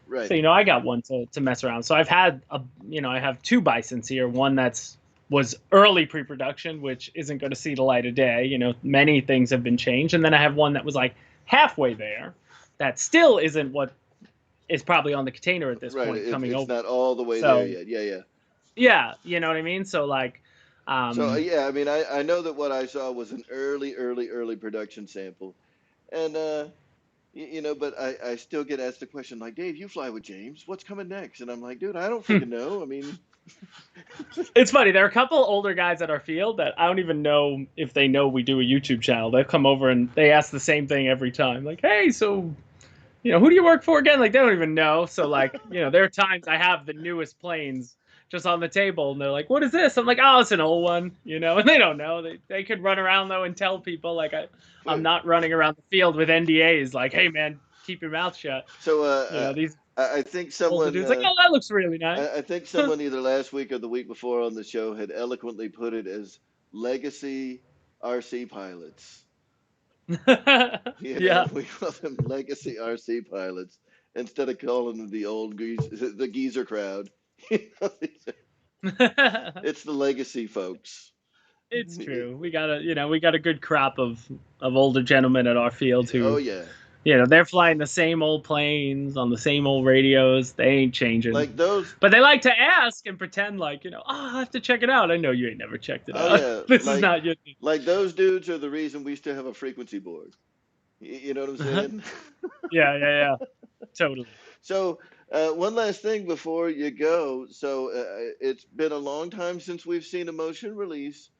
Speaker 1: Right.
Speaker 2: So, I got one to mess around. So I've had I have two Bisons here. One was early pre-production, which isn't going to see the light of day. Many things have been changed. And then I have one that was like halfway there that still isn't what is probably on the container at this point coming over.
Speaker 1: It's not all the way there yet. Yeah.
Speaker 2: Yeah, you know what I mean? So like
Speaker 1: yeah, I mean, I know that what I saw was an early production sample. And but I still get asked the question like, Dave, you fly with James, what's coming next? And I'm like, dude, I don't freaking know. I mean,
Speaker 2: it's funny. There are a couple older guys at our field that I don't even know if they know we do a YouTube channel. They'll come over and they ask the same thing every time. Like, hey, so, who do you work for again? Like, they don't even know. So, like, there are times I have the newest planes just on the table and they're like, what is this? I'm like, oh, it's an old one, and they don't know. They could run around, though, and tell people, like, I'm not running around the field with NDAs like, hey, man, keep your mouth shut.
Speaker 1: So,
Speaker 2: these
Speaker 1: I think someone
Speaker 2: dude's like, oh, that looks really nice.
Speaker 1: I think someone either last week or the week before on the show had eloquently put it as legacy RC pilots.
Speaker 2: Yeah,
Speaker 1: we call them legacy RC pilots instead of calling them the geezer crowd. It's the legacy folks.
Speaker 2: It's true. We got a good crop of older gentlemen at our field who.
Speaker 1: Oh yeah.
Speaker 2: They're flying the same old planes on the same old radios. They ain't changing.
Speaker 1: Like those.
Speaker 2: But they like to ask and pretend like, oh, I have to check it out. I know you ain't never checked it out.
Speaker 1: Yeah.
Speaker 2: This is not your thing.
Speaker 1: Like those dudes are the reason we still have a frequency board. You know what I'm saying?
Speaker 2: Yeah. Totally.
Speaker 1: So, one last thing before you go. So, it's been a long time since we've seen a motion release.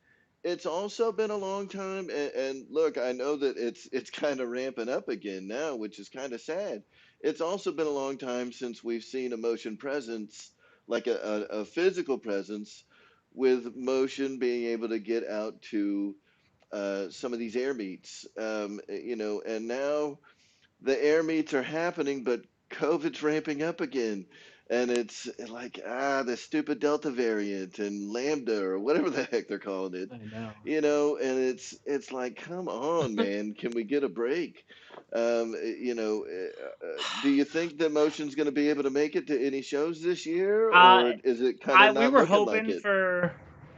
Speaker 1: It's also been a long time, and look, I know that it's kind of ramping up again now, which is kind of sad. It's also been a long time since we've seen a motion presence, like a physical presence, with motion being able to get out to some of these air meets, and now the air meets are happening, but COVID's ramping up again. And it's like, the stupid Delta variant and Lambda or whatever the heck they're calling it.
Speaker 2: I know.
Speaker 1: And it's like, come on, man, can we get a break? Do you think that Motion's going to be able to make it to any shows this year, or is it kind of not looking like it?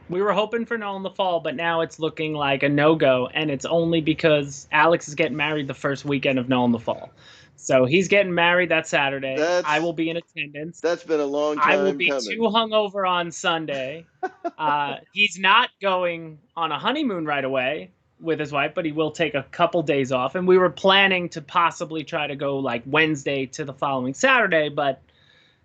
Speaker 2: We were hoping for Null in the fall, but now it's looking like a no-go, and it's only because Alex is getting married the first weekend of Null in the fall. So he's getting married that Saturday. I will be in attendance.
Speaker 1: That's been a long time
Speaker 2: I will be
Speaker 1: coming.
Speaker 2: too hungover on Sunday. He's not going on a honeymoon right away with his wife, but he will take a couple days off. And we were planning to possibly try to go like Wednesday to the following Saturday, but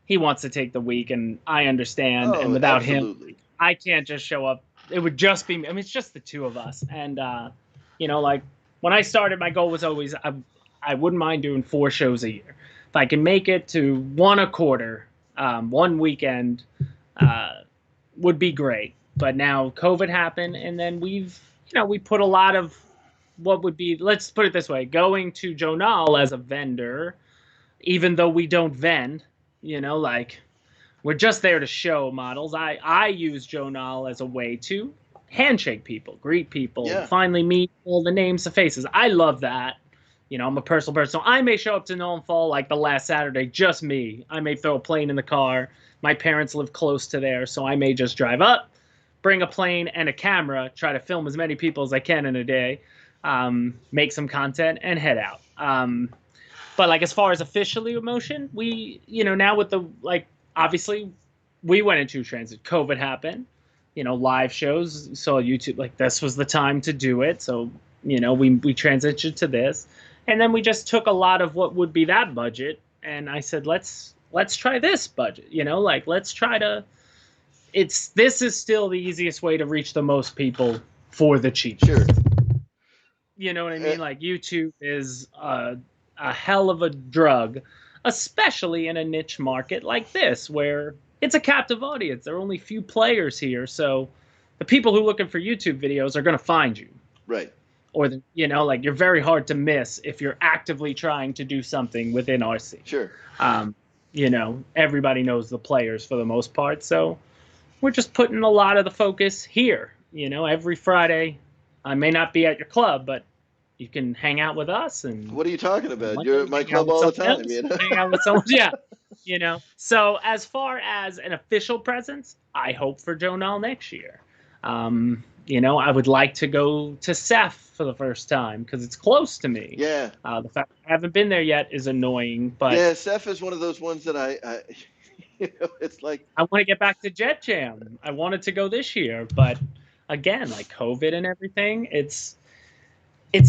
Speaker 2: he wants to take the week, and I understand. And without him, I can't just show up. It would just be, I mean, it's just the two of us. And, like when I started, my goal was always, I wouldn't mind doing 4 shows a year. If I can make it to 1 a quarter, one weekend, would be great. But now COVID happened, and then we put a lot of what would be, let's put it this way, going to Jonal as a vendor, even though we don't vend, like we're just there to show models. I use Jonal as a way to handshake people, greet people,
Speaker 1: Yeah.
Speaker 2: finally meet all the names and faces. I love that. I'm a personal person. So I may show up to Nolan Fall like the last Saturday, just me. I may throw a plane in the car. My parents live close to there, so I may just drive up, bring a plane and a camera, try to film as many people as I can in a day, make some content, and head out. But like as far as officially emotion, we, now with the obviously we went into transit. COVID happened, live shows, saw YouTube, like this was the time to do it. So, we transitioned to this. And then we just took a lot of what would be that budget, and I said, let's try this budget, let's try to, this is still the easiest way to reach the most people for the cheapest.
Speaker 1: Sure.
Speaker 2: You know what I mean? Like YouTube is a hell of a drug, especially in a niche market like this, where it's a captive audience. There are only few players here, so the people who are looking for YouTube videos are going to find you.
Speaker 1: Right.
Speaker 2: Or you're very hard to miss if you're actively trying to do something within RC.
Speaker 1: Sure.
Speaker 2: Everybody knows the players for the most part, so we're just putting a lot of the focus here. Every Friday, I may not be at your club, but you can hang out with us. And
Speaker 1: what are you talking about? You're at my club all the time.
Speaker 2: Hang out with someone, yeah. So as far as an official presence, I hope for Jonal next year. I would like to go to Ceph for the first time because it's close to me.
Speaker 1: Yeah.
Speaker 2: The fact I haven't been there yet is annoying, but
Speaker 1: yeah, Ceph is one of those ones that I it's like
Speaker 2: I want to get back to Jet Jam. I wanted to go this year, but again, like COVID and everything, it's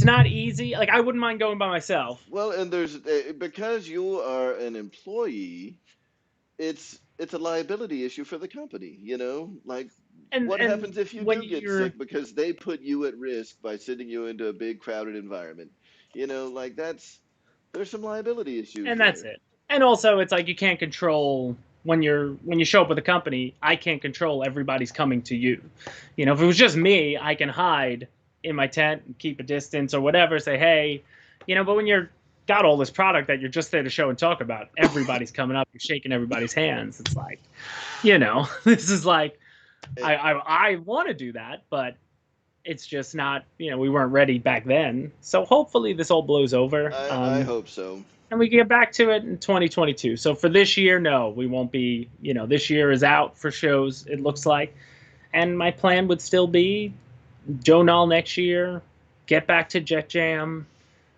Speaker 2: not easy. Like I wouldn't mind going by myself.
Speaker 1: Well, and there's because you are an employee, it's a liability issue for the company. Like what happens if you do get sick because they put you at risk by sending you into a big crowded environment? Like there's some liability issues.
Speaker 2: And that's it. And also, it's like you can't control when you show up with a company. I can't control everybody's coming to you. If it was just me, I can hide in my tent and keep a distance or whatever. Say hey, But when you're got all this product that you're just there to show and talk about, everybody's coming up. You're shaking everybody's hands. It's like, this is like. I want to do that, but it's just not, we weren't ready back then. So hopefully this all blows over.
Speaker 1: I hope so.
Speaker 2: And we get back to it in 2022. So for this year, no, we won't be, this year is out for shows, it looks like. And my plan would still be Jonal next year, get back to Jet Jam,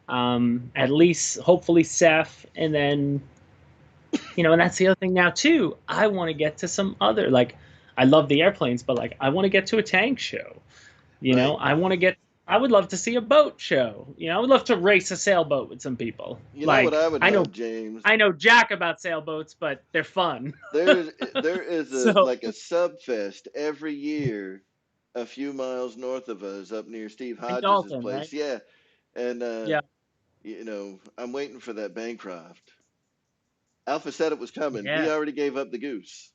Speaker 2: at least hopefully Ceph, and then, and that's the other thing now too. I want to get to some other, I love the airplanes, but I want to get to a tank show. Right. I would love to see a boat show. I would love to race a sailboat with some people.
Speaker 1: You know what I would love, James?
Speaker 2: I know jack about sailboats, but they're fun.
Speaker 1: there is a sub fest every year a few miles north of us up near Steve Hodges' place. Right? Yeah. And I'm waiting for that Bancroft. Alpha said it was coming. Yeah. He already gave up the goose.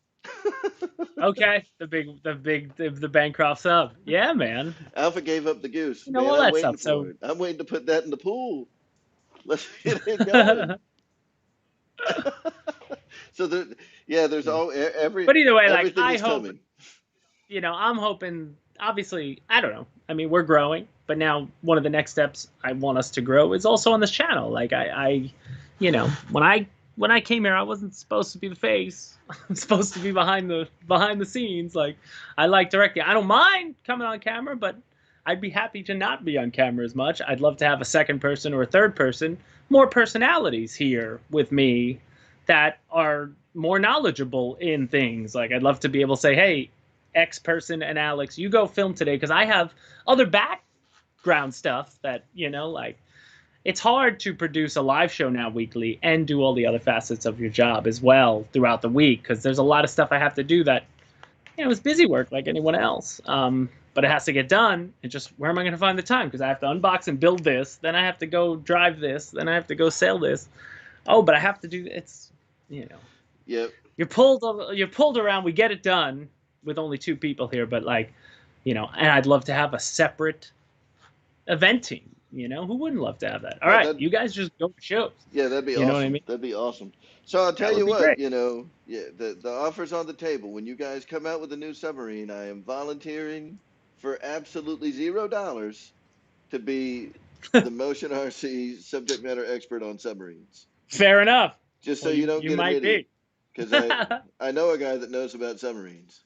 Speaker 2: Okay, the Bancroft sub. Yeah, man.
Speaker 1: Alpha gave up the goose.
Speaker 2: Man, all that stuff. So
Speaker 1: I'm waiting to put that in the pool. Let's get it going. So there's all every.
Speaker 2: But either way, I hope. Coming. I'm hoping. Obviously, I don't know. I mean, we're growing, but now one of the next steps I want us to grow is also on this channel. Like when I came here, I wasn't supposed to be the face. I'm supposed to be behind the scenes. Like I like directing. I don't mind coming on camera, but I'd be happy to not be on camera as much. I'd love to have a second person or a third person, more personalities here with me that are more knowledgeable in things. Like I'd love to be able to say, hey, X person and Alex, you go film today, because I have other background stuff that, it's hard to produce a live show now weekly and do all the other facets of your job as well throughout the week, because there's a lot of stuff I have to do that, it's busy work like anyone else. But it has to get done. And just where am I going to find the time? Because I have to unbox and build this. Then I have to go drive this. Then I have to go sell this. Oh, but I have to do it's,
Speaker 1: Yep.
Speaker 2: You're pulled around. We get it done. with only 2 people here, but like, and I'd love to have a separate event team. Who wouldn't love to have that? All
Speaker 1: Yeah,
Speaker 2: right,
Speaker 1: that
Speaker 2: you guys just go to shows.
Speaker 1: yeah, that'd be
Speaker 2: You know what I
Speaker 1: awesome.
Speaker 2: mean?
Speaker 1: That'd be awesome. So I'll tell
Speaker 2: That would
Speaker 1: you
Speaker 2: be
Speaker 1: what,
Speaker 2: great.
Speaker 1: yeah, the offer's on the table. When you guys come out with a new submarine, I am volunteering for absolutely $0 to be the Motion RC subject matter expert on submarines.
Speaker 2: Fair enough.
Speaker 1: Just so
Speaker 2: Well,
Speaker 1: you
Speaker 2: you
Speaker 1: don't
Speaker 2: you
Speaker 1: get an
Speaker 2: might
Speaker 1: idiot,
Speaker 2: be.
Speaker 1: because I know a guy that knows about submarines.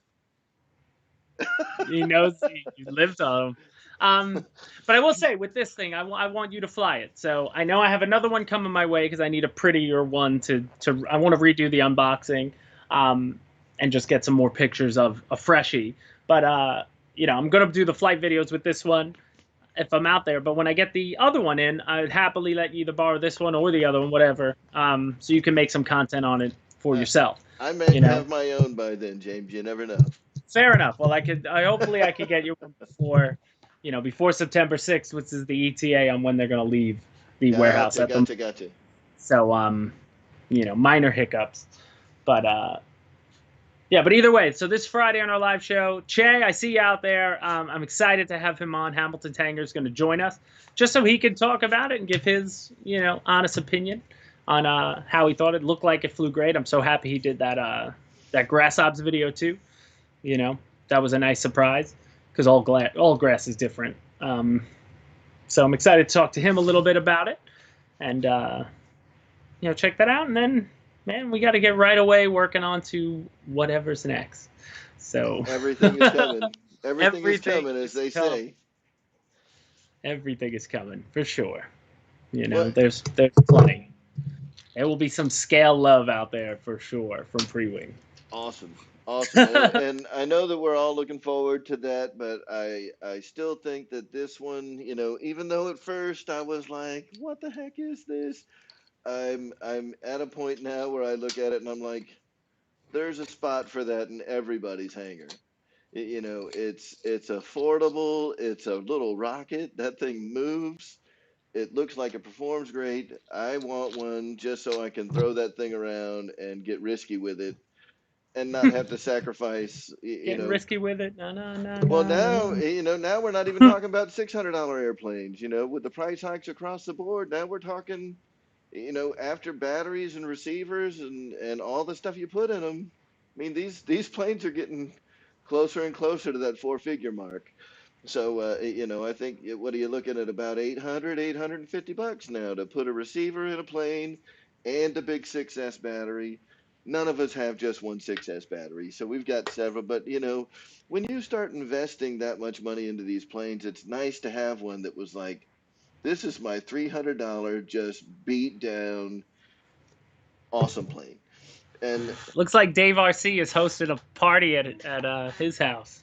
Speaker 2: He knows he lived on them. But I will say with this thing, I want you to fly it. So I know I have another one coming my way because I need a prettier one to I want to redo the unboxing, and just get some more pictures of a freshie. But I'm gonna do the flight videos with this one if I'm out there. But when I get the other one in, I'd happily let you either borrow this one or the other one, whatever. So you can make some content on it for
Speaker 1: I,
Speaker 2: yourself.
Speaker 1: I may
Speaker 2: You know.
Speaker 1: have my own by then, James. You never know.
Speaker 2: Fair enough. Well, I hopefully I could get you one before, before September 6th, which is the ETA on when they're going to leave the warehouse
Speaker 1: Gotcha,
Speaker 2: at the.
Speaker 1: gotcha, gotcha.
Speaker 2: So minor hiccups, but yeah. But either way, so this Friday on our live show, Che, I see you out there. I'm excited to have him on. Hamilton Tanger is going to join us, just so he can talk about it and give his honest opinion on how he thought it looked like. It flew great. I'm so happy he did that grass ops video too. That was a nice surprise because all grass is different. So I'm excited to talk to him a little bit about it, and check that out. And then, man, we got to get right away working on to whatever's next. So
Speaker 1: Everything is coming. Everything is
Speaker 2: everything
Speaker 1: coming, as
Speaker 2: is
Speaker 1: they
Speaker 2: coming.
Speaker 1: say.
Speaker 2: Everything is coming for sure.
Speaker 1: What?
Speaker 2: There's plenty. There will be some scale love out there for sure from Freewing.
Speaker 1: Awesome, awesome, and I know that we're all looking forward to that, but I still think that this one, even though at first I was like, what the heck is this? I'm at a point now where I look at it and I'm like, there's a spot for that in everybody's hangar. It's affordable. It's a little rocket. That thing moves. It looks like it performs great. I want one just so I can throw that thing around and get risky with it and not have to sacrifice,
Speaker 2: Getting risky with it. No, no, no,
Speaker 1: Well,
Speaker 2: no,
Speaker 1: now,
Speaker 2: no.
Speaker 1: now we're not even talking about $600 airplanes, with the price hikes across the board. Now we're talking, after batteries and receivers and all the stuff you put in them. I mean, these planes are getting closer and closer to that four-figure mark. So, I think, what are you looking at, about 850 bucks now to put a receiver in a plane and a big 6S battery. None of us have just one 6S battery, so we've got several. But, when you start investing that much money into these planes, it's nice to have one that was like, this is my $300 just beat down awesome plane. And
Speaker 2: Looks like Dave RC is hosting a party at his house.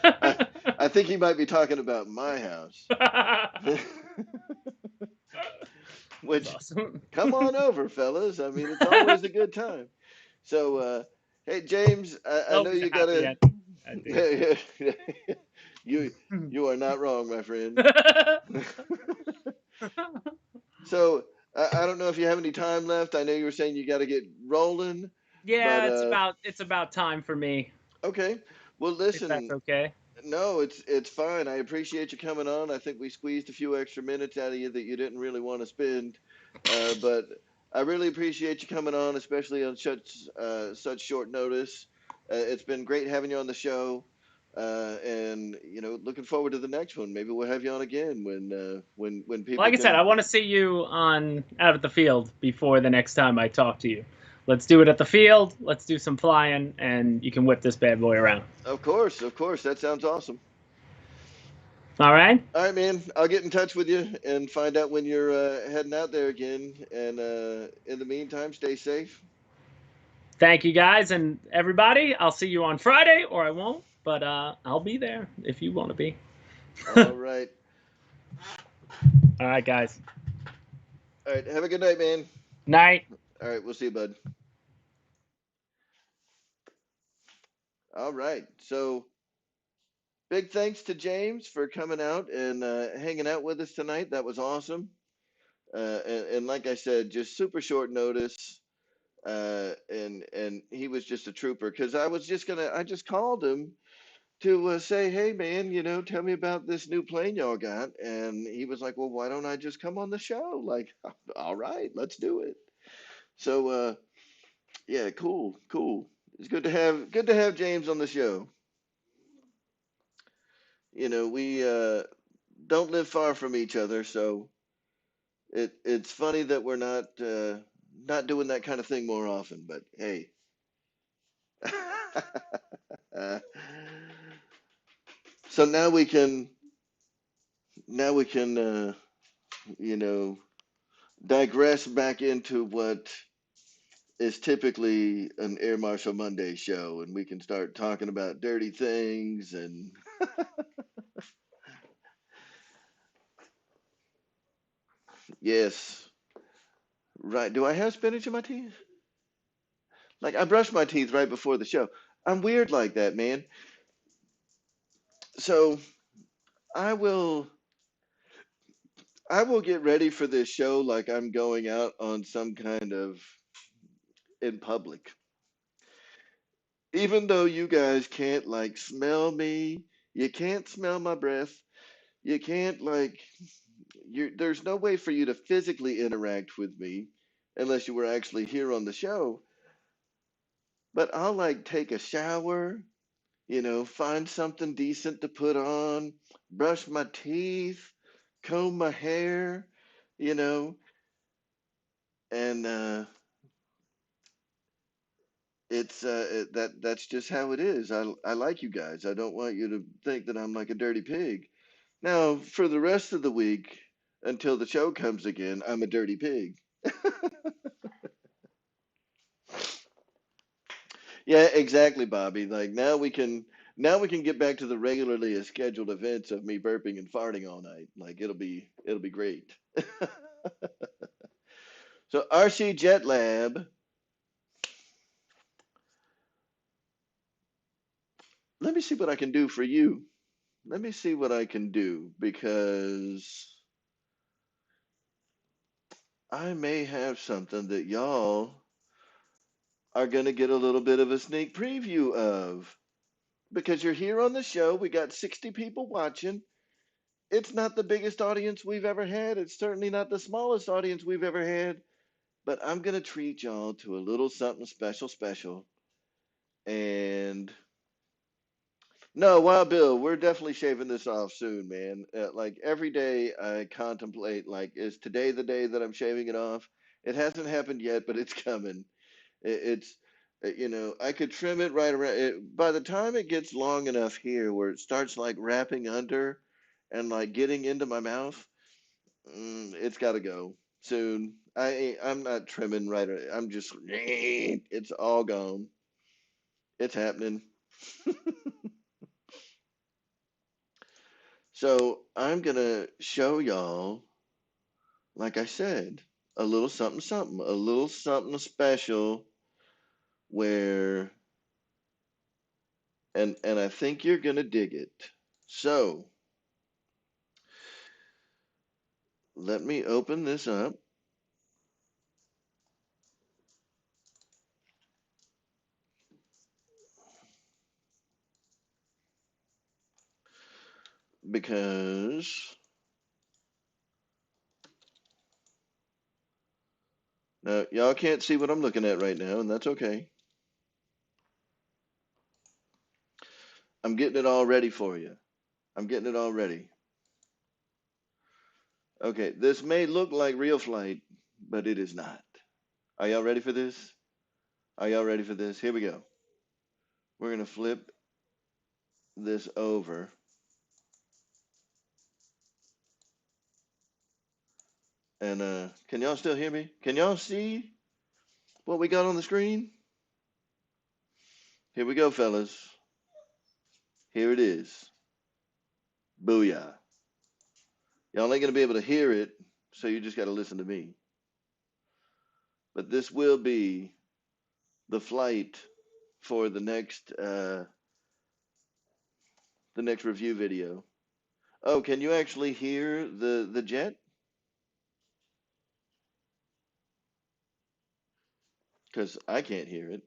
Speaker 1: I, I think he might be talking about my house. Which,
Speaker 2: Awesome.
Speaker 1: come on over, fellas. I mean, it's always a good time. So, hey, James, I know
Speaker 2: Always a
Speaker 1: you
Speaker 2: happy
Speaker 1: gotta.
Speaker 2: ending. Dave.
Speaker 1: You are not wrong, my friend. So, I don't know if you have any time left. I know you were saying you got to get rolling, but
Speaker 2: Yeah, it's about time for me.
Speaker 1: okay. Well,
Speaker 2: If that's
Speaker 1: listen,
Speaker 2: okay.
Speaker 1: no, it's fine. I appreciate you coming on. I think we squeezed a few extra minutes out of you that you didn't really want to spend, but I really appreciate you coming on, especially on such short notice. It's been great having you on the show, and looking forward to the next one. Maybe we'll have you on again when people
Speaker 2: Like I said, I
Speaker 1: can.
Speaker 2: want to see you on out at the field before the next time I talk to you. Let's do it at the field. Let's do some flying, and you can whip this bad boy around.
Speaker 1: Of course, that sounds awesome.
Speaker 2: All right.
Speaker 1: All right, man. I'll get in touch with you and find out when you're heading out there again. And in the meantime, stay safe.
Speaker 2: Thank you guys and everybody. I'll see you on Friday, or I won't, but I'll be there if you want to be.
Speaker 1: All right.
Speaker 2: All right, guys.
Speaker 1: All right. Have a good night, man.
Speaker 2: Night.
Speaker 1: All right. We'll see you, bud. All right. So big thanks to James for coming out and hanging out with us tonight. That was awesome. And like I said, just super short notice. and he was just a trooper because I just called him to say, hey man, tell me about this new plane y'all got, and he was like, well, why don't I just come on the show? Like, all right, let's do it. So yeah, cool, cool. It's good to have James on the show. We don't live far from each other, so it's funny that we're not doing that kind of thing more often. But hey, uh, so now we can you know digress back into what is typically an Air Marshal Monday show, and we can start talking about dirty things and yes, right. Do I have spinach in my teeth? Like I brush my teeth right before the show. I'm weird like that, man. So I will I will get ready for this show like I'm going out on some kind of in public. Even though you guys can't like smell me, you can't smell my breath, you can't like there's no way for you to physically interact with me unless you were actually here on the show. But I'll like take a shower, find something decent to put on, brush my teeth, comb my hair, you know, and that's just how it is. I like you guys. I don't want you to think that I'm like a dirty pig. Now, for the rest of the week until the show comes again, I'm a dirty pig. Yeah, exactly, Bobby. Like now we can get back to the regularly scheduled events of me burping and farting all night. Like it'll be great. So RC Jet Lab, let me see what I can do for you. Let me see what I can do because I may have something that y'all are going to get a little bit of a sneak preview of. Because you're here on the show, we got 60 people watching. It's not the biggest audience we've ever had. It's certainly not the smallest audience we've ever had. But I'm going to treat y'all to a little something special, special. And no, Wild Bill, we're definitely shaving this off soon, man. Like every day I contemplate, like, is today the day that I'm shaving it off? It hasn't happened yet, but it's coming. It's I could trim it right around by the time it gets long enough here where it starts like wrapping under and like getting into my mouth. It's got to go soon. I'm not trimming right. I'm just it's all gone. It's happening. So I'm gonna show y'all, like I said, a little something something, a little something special where and I think you're gonna dig it. So let me open this up because now y'all can't see what I'm looking at right now, and that's okay. I'm getting it all ready for you. I'm getting it all ready. Okay, this may look like real flight, but it is not. Are y'all ready for this? Are y'all ready for this? Here we go. We're gonna flip this over, and can y'all still hear me? Can y'all see what we got on the screen? Here we go, fellas. Here it is. Booyah. Y'all ain't gonna be able to hear it, so you just gotta listen to me. But this will be the flight for the next review video. Oh, can you actually hear the jet? because I can't hear it.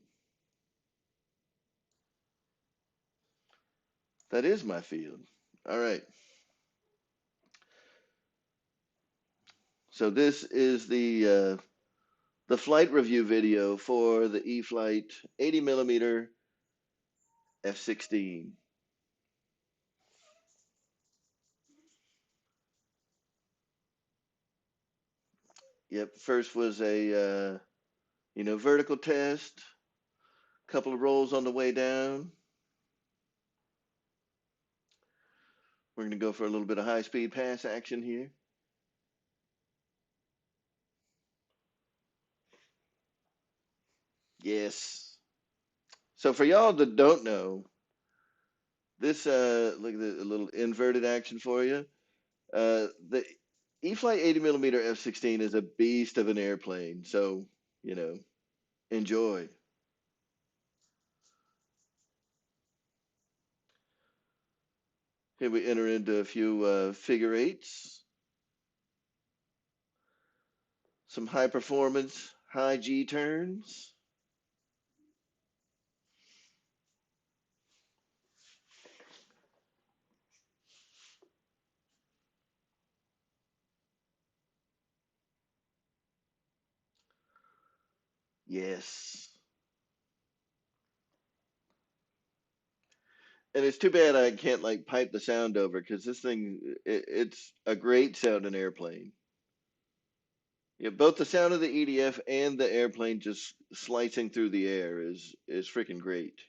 Speaker 1: That is my field. All right. So this is the flight review video for the Eflite 80 millimeter F-16. Yep. First was a vertical test. Couple of rolls on the way down. We're going to go for a little bit of high speed pass action here. Yes. So for y'all that don't know, this look at the little inverted action for you. The E-flite 80 millimeter F-16 is a beast of an airplane. So, enjoy. Here we enter into a few figure eights, some high performance, high G turns. Yes. And it's too bad I can't like pipe the sound over because this thing, it's a great sounding airplane. Yeah, both the sound of the EDF and the airplane just slicing through the air is freaking great.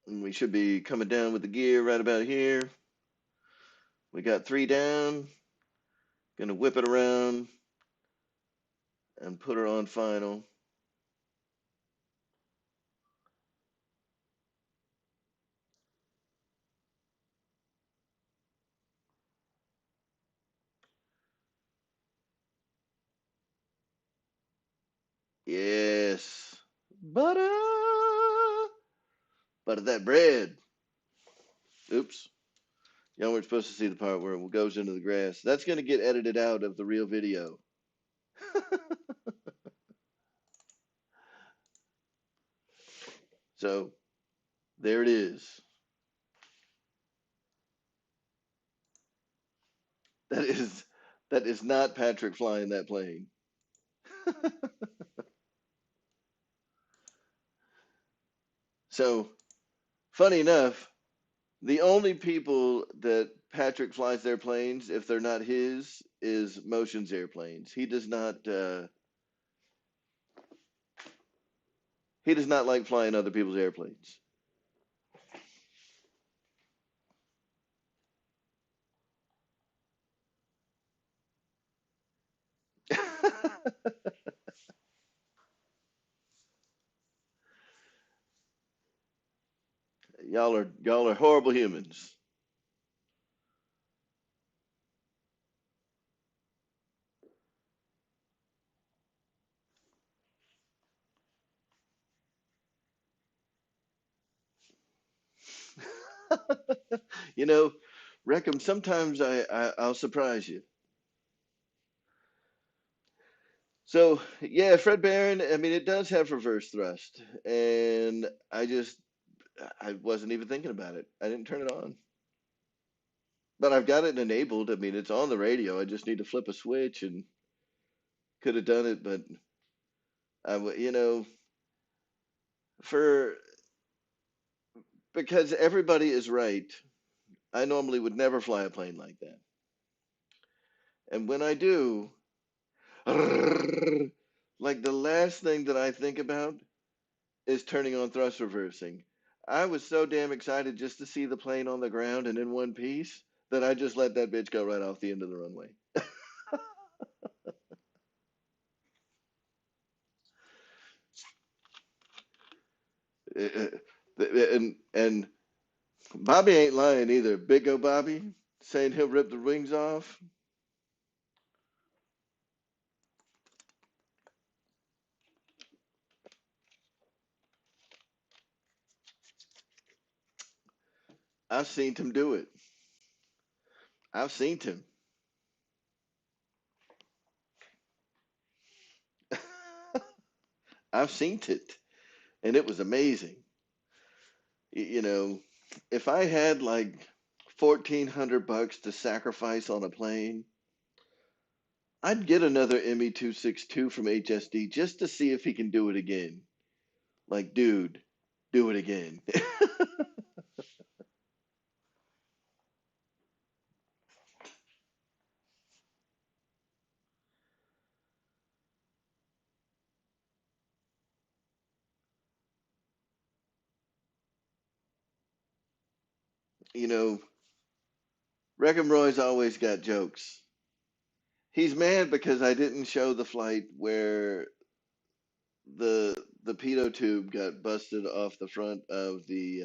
Speaker 1: And we should be coming down with the gear right about here. We got 3 down. Gonna whip it around and put her on final. Yes. Butter. Butter that bread. Oops. Y'all weren't supposed to see the part where it goes into the grass. That's gonna get edited out of the real video. So there it is. That is that is not Patrick flying that plane. So funny enough, the only people that Patrick flies their planes, if they're not his, is Motion's airplanes. He does not like flying other people's airplanes. Y'all are horrible humans. You know, Reckham, sometimes I'll surprise you. So yeah, Fred Barron, I mean it does have reverse thrust. And I wasn't even thinking about it. I didn't turn it on. But I've got it enabled. I mean it's on the radio. I just need to flip a switch and could have done it, but for because everybody is right. I normally would never fly a plane like that. And when I do, like the last thing that I think about is turning on thrust reversing. I was so damn excited just to see the plane on the ground and in one piece that I just let that bitch go right off the end of the runway. And Bobby ain't lying either. Big O Bobby saying he'll rip the wings off. I've seen him do it. I've seen him. I've seen it, and it was amazing. You know, if I had like $1,400 to sacrifice on a plane, I'd get another ME-262 from HSD just to see if he can do it again. Like, dude, do it again. You know, Wreckham Roy's always got jokes. He's mad because I didn't show the flight where the pitot tube got busted off the front of the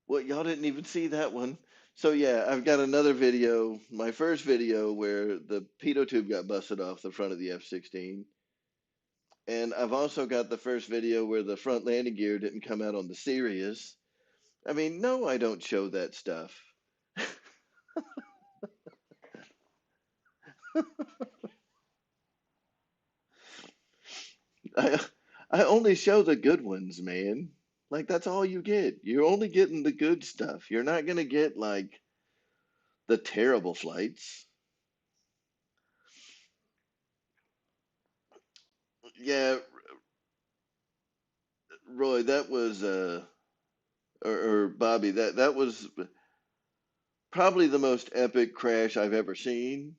Speaker 1: well, y'all didn't even see that one. So yeah, I've got another video, my first video where the pitot tube got busted off the front of the F-16. And I've also got the first video where the front landing gear didn't come out on the Sirius. I mean, no, I don't show that stuff. I I only show the good ones, man. Like that's all you get. You're only getting the good stuff. You're not gonna get like the terrible flights. Yeah, Roy, that was or Bobby, that was probably the most epic crash I've ever seen.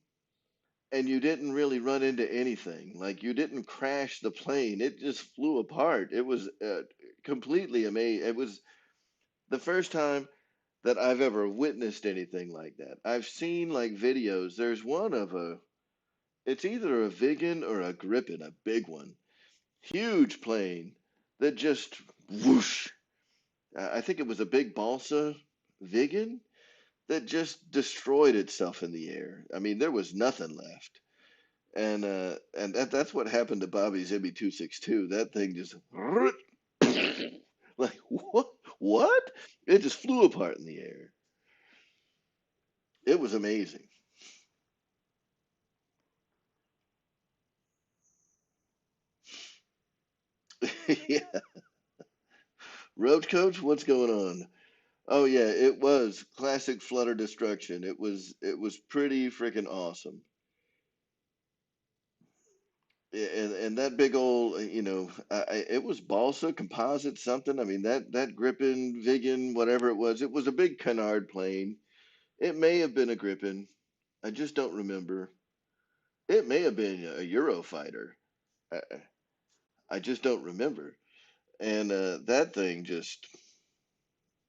Speaker 1: And you didn't really run into anything. Like you didn't crash the plane. It just flew apart. It was completely amazing. It was the first time that I've ever witnessed anything like that. I've seen like videos. There's one of it's either a Vigan or a Gripen, a big one, huge plane that just whoosh. I think it was a big balsa Vigan that just destroyed itself in the air. I mean, there was nothing left. And that's what happened to Bobby's ME-262. That thing just like what? What? It just flew apart in the air. It was amazing. Yeah. Road coach, what's going on? Oh yeah, it was classic flutter destruction. It was pretty freaking awesome. And that big old it was balsa composite something. I mean that Gripen Vigan whatever it was a big canard plane. It may have been a Gripen. I just don't remember. It may have been a Eurofighter. I, I just don't remember. And that thing just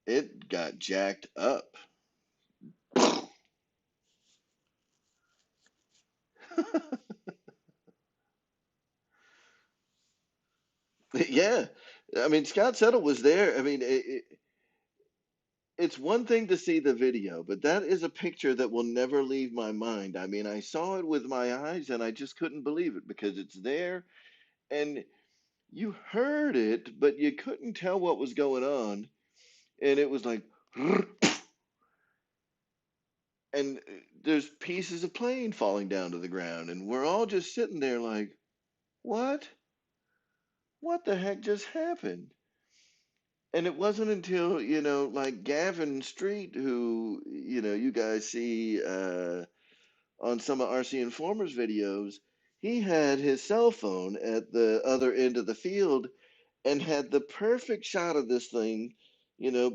Speaker 1: it got jacked up. Yeah, I mean Scott Settle was there. I mean it's one thing to see the video, but that is a picture that will never leave my mind. I mean I saw it with my eyes and I just couldn't believe it because it's there and you heard it, but you couldn't tell what was going on. And it was like, and there's pieces of plane falling down to the ground, and we're all just sitting there like, what? What the heck just happened? And it wasn't until, like Gavin Street, who, you guys see on some of RC Informer's videos, he had his cell phone at the other end of the field and had the perfect shot of this thing.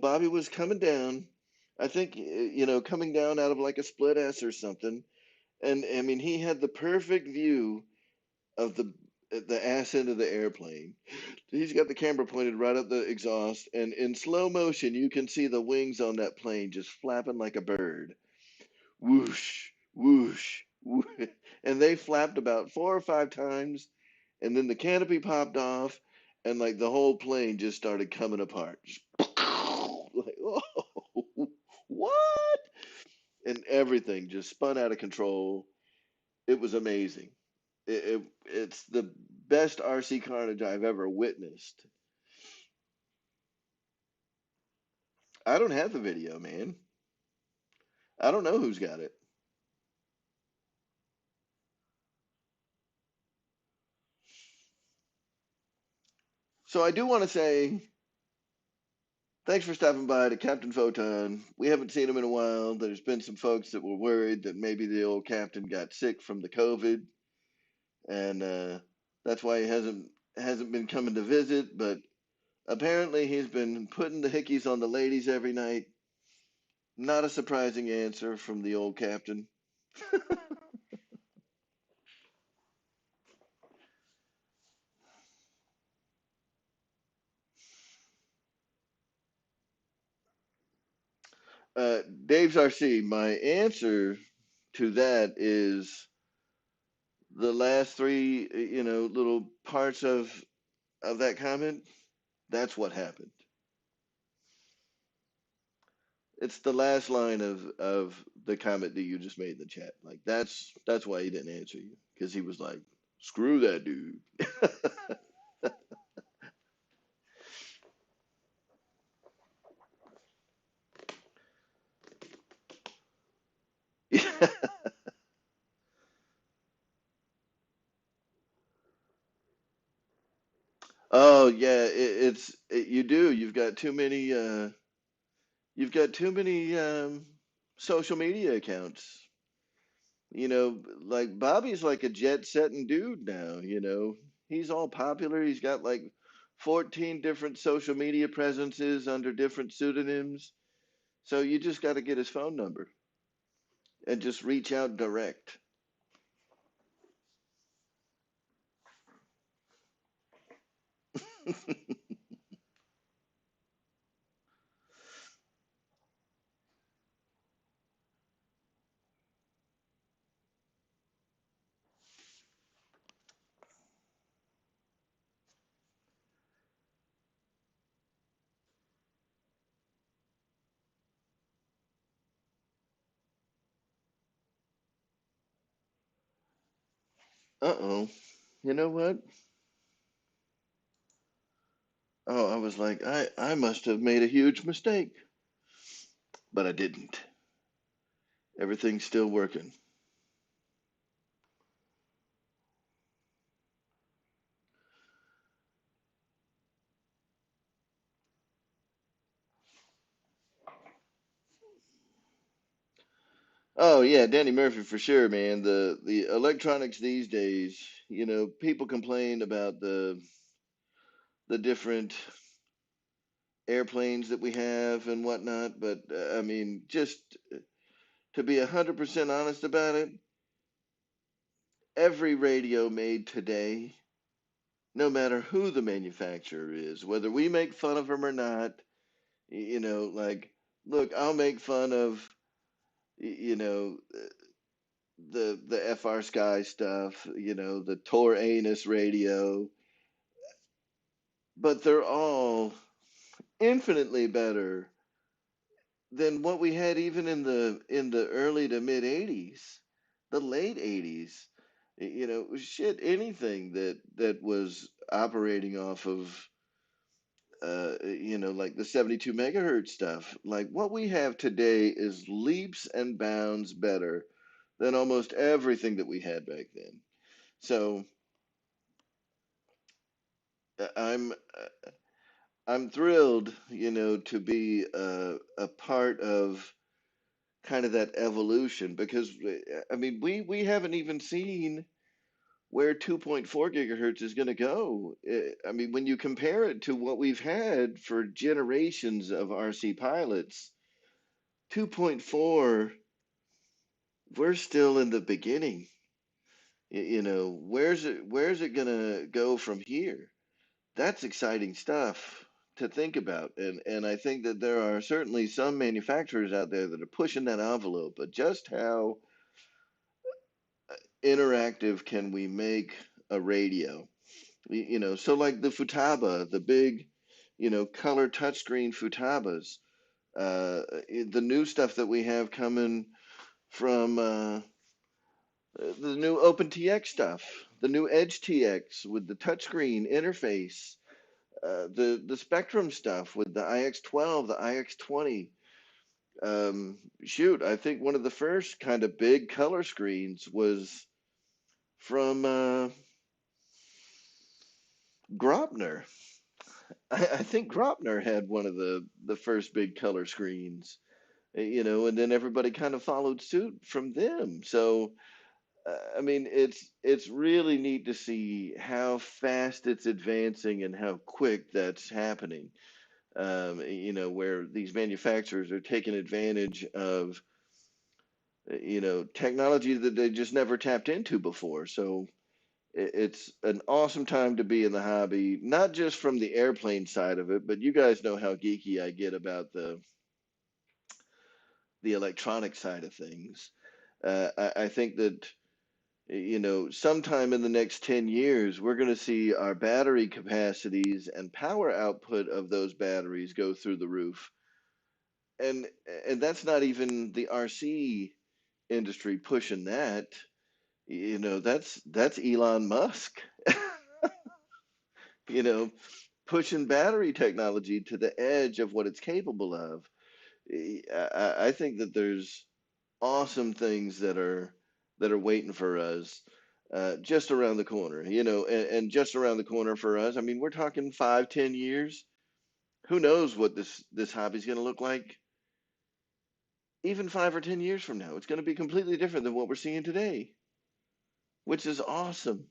Speaker 1: Bobby was coming down, I think, coming down out of like a split S or something. And I mean, he had the perfect view of the ass end of the airplane. He's got the camera pointed right at the exhaust, and in slow motion, you can see the wings on that plane just flapping like a bird. Whoosh, whoosh, whoosh. And they flapped about 4 or 5 times, and then the canopy popped off, and like the whole plane just started coming apart. Just like, oh, what? And everything just spun out of control. It was amazing. It's the best RC carnage I've ever witnessed. I don't have the video, man. I don't know who's got it. So I do want to say thanks for stopping by to Captain Photon. We haven't seen him in a while. There's been some folks that were worried that maybe the old captain got sick from the COVID, and that's why he hasn't been coming to visit. But apparently, he's been putting the hickeys on the ladies every night. Not a surprising answer from the old captain. Dave's RC. My answer to that is the last three, little parts of that comment. That's what happened. It's the last line of the comment that you just made in the chat. Like that's why he didn't answer you because he was like, "Screw that dude." Oh yeah, you do. You've got too many social media accounts. Like Bobby's like a jet setting dude now. He's all popular. He's got like 14 different social media presences under different pseudonyms. So you just got to get his phone number and just reach out direct. Uh-oh. You know what? Oh, I was like, I must have made a huge mistake, but I didn't. Everything's still working. Oh yeah, Danny Murphy for sure, man. The electronics these days, people complain about the different airplanes that we have and whatnot, but I mean, just to be 100% honest about it, every radio made today, no matter who the manufacturer is, whether we make fun of them or not, like, look, I'll make fun of, you know, the FR Sky stuff, the Tor Anus radio, but they're all infinitely better than what we had even in the early to mid 80s, the late 80s. Shit, anything that was operating off of like the 72 megahertz stuff. Like what we have today is leaps and bounds better than almost everything that we had back then. So I'm thrilled, to be a part of kind of that evolution because I mean we haven't even seen where 2.4 gigahertz is going to go. I mean, when you compare it to what we've had for generations of RC pilots, 2.4, we're still in the beginning. Where's it going to go from here? That's exciting stuff to think about. And I think that there are certainly some manufacturers out there that are pushing that envelope, but just how interactive can we make a radio? So like the Futaba, the big, color touchscreen Futabas, the new stuff that we have coming from the new OpenTX stuff, the new Edge TX with the touchscreen interface. The Spectrum stuff with the IX12, the IX20. Shoot, I think one of the first kind of big color screens was from Grobner. I think Grobner had one of the first big color screens, and then everybody kind of followed suit from them. So, I mean, it's really neat to see how fast it's advancing and how quick that's happening. Where these manufacturers are taking advantage of, technology that they just never tapped into before. So it's an awesome time to be in the hobby, not just from the airplane side of it, but you guys know how geeky I get about the electronic side of things. I think that sometime in the next 10 years, we're going to see our battery capacities and power output of those batteries go through the roof. And and that's not even the RC industry pushing that. That's Elon Musk, you know, pushing battery technology to the edge of what it's capable of. I think that there's awesome things that are waiting for us just around the corner, and just around the corner for us. I mean, we're talking 5, 10 years. Who knows what this hobby's going to look like even 5 or 10 years from now? It's going to be completely different than what we're seeing today, which is awesome.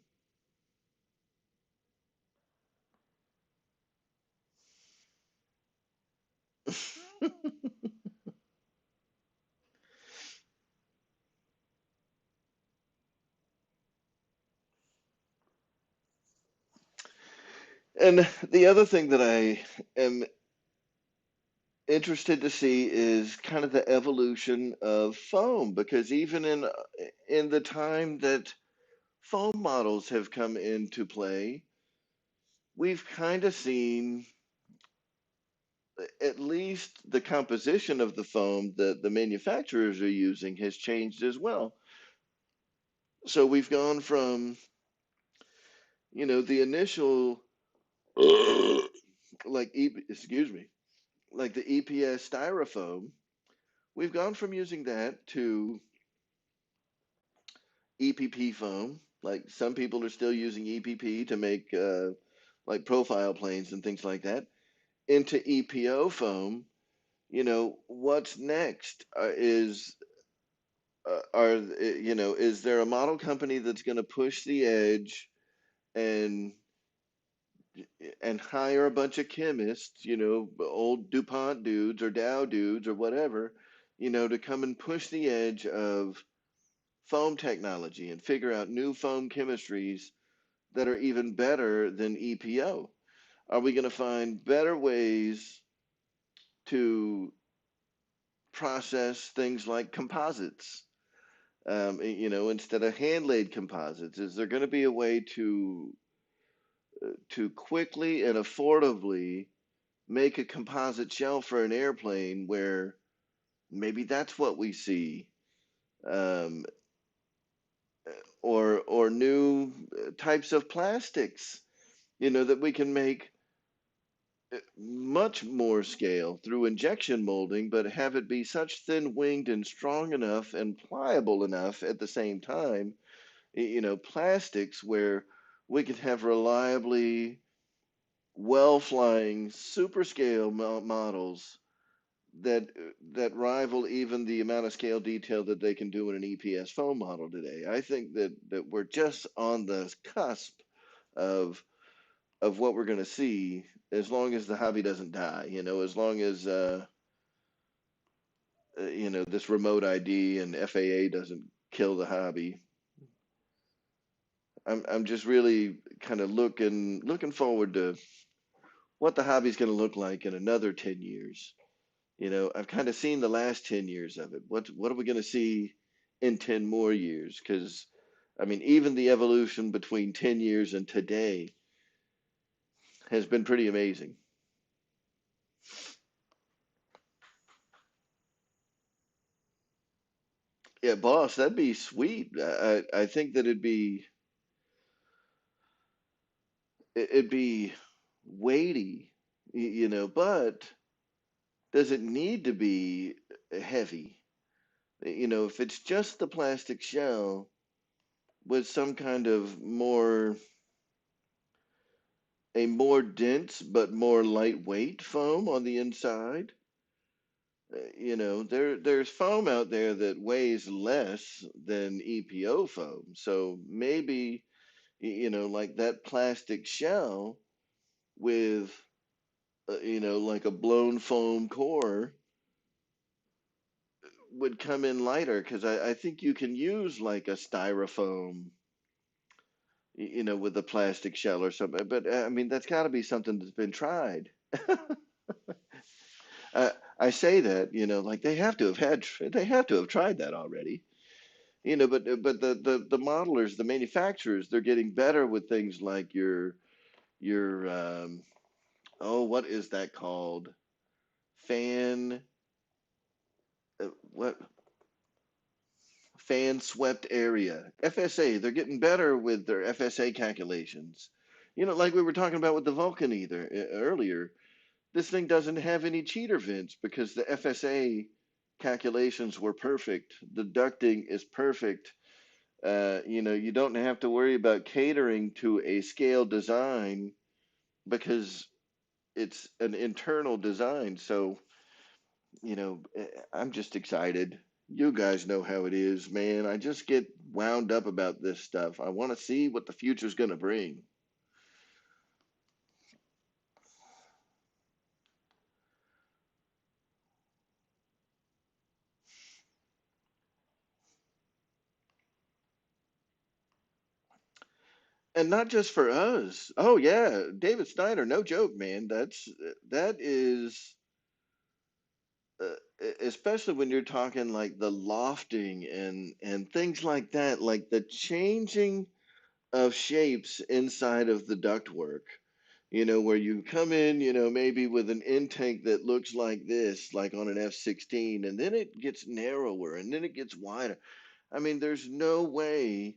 Speaker 1: And the other thing that I am interested to see is kind of the evolution of foam, because even in the time that foam models have come into play, we've kind of seen at least the composition of the foam that the manufacturers are using has changed as well. So we've gone from, the initial, excuse me, like the EPS styrofoam. We've gone from using that to EPP foam. Like some people are still using EPP to make like profile planes and things like that, into EPO foam. What's next is there a model company that's going to push the edge and hire a bunch of chemists, old DuPont dudes or Dow dudes or whatever, to come and push the edge of foam technology and figure out new foam chemistries that are even better than EPO? Are we going to find better ways to process things like composites? Instead of hand laid composites, is there going to be a way to quickly and affordably make a composite shell for an airplane where maybe that's what we see, um, or new types of plastics, that we can make much more scale through injection molding, but have it be such thin winged and strong enough and pliable enough at the same time, plastics where we could have reliably well flying super scale models that that rival even the amount of scale detail that they can do in an EPS foam model today. I think that we're just on the cusp of what we're going to see, as long as the hobby doesn't die. As long as this remote ID and FAA doesn't kill the hobby. I'm just really kind of looking forward to what the hobby's going to look like in another 10 years. I've kind of seen the last 10 years of it. What are we going to see in 10 more years? Because, I mean, even the evolution between 10 years and today has been pretty amazing. Yeah, boss, that'd be sweet. I think that it'd be weighty, but does it need to be heavy? If it's just the plastic shell with some kind of a more dense but more lightweight foam on the inside, there's foam out there that weighs less than EPO foam. So maybe, like that plastic shell with, like a blown foam core would come in lighter because I think you can use like a styrofoam, with a plastic shell or something. But I mean, that's got to be something that's been tried. I say that, like they have to have tried that already. But the modelers, the manufacturers, they're getting better with things like your oh, what is that called? Fan what fan swept area. FSA, they're getting better with their FSA calculations. Like we were talking about with the Vulcan earlier, this thing doesn't have any cheater vents because the FSA calculations were perfect. The ducting is perfect. You don't have to worry about catering to a scale design because it's an internal design. So, I'm just excited. You guys know how it is, man. I just get wound up about this stuff. I want to see what the future's going to bring. And not just for us. Oh yeah, David Snyder, no joke, man. That is especially when you're talking like the lofting and things like that, like the changing of shapes inside of the ductwork. Where you come in, maybe with an intake that looks like this, like on an F-16, and then it gets narrower and then it gets wider. I mean, there's no way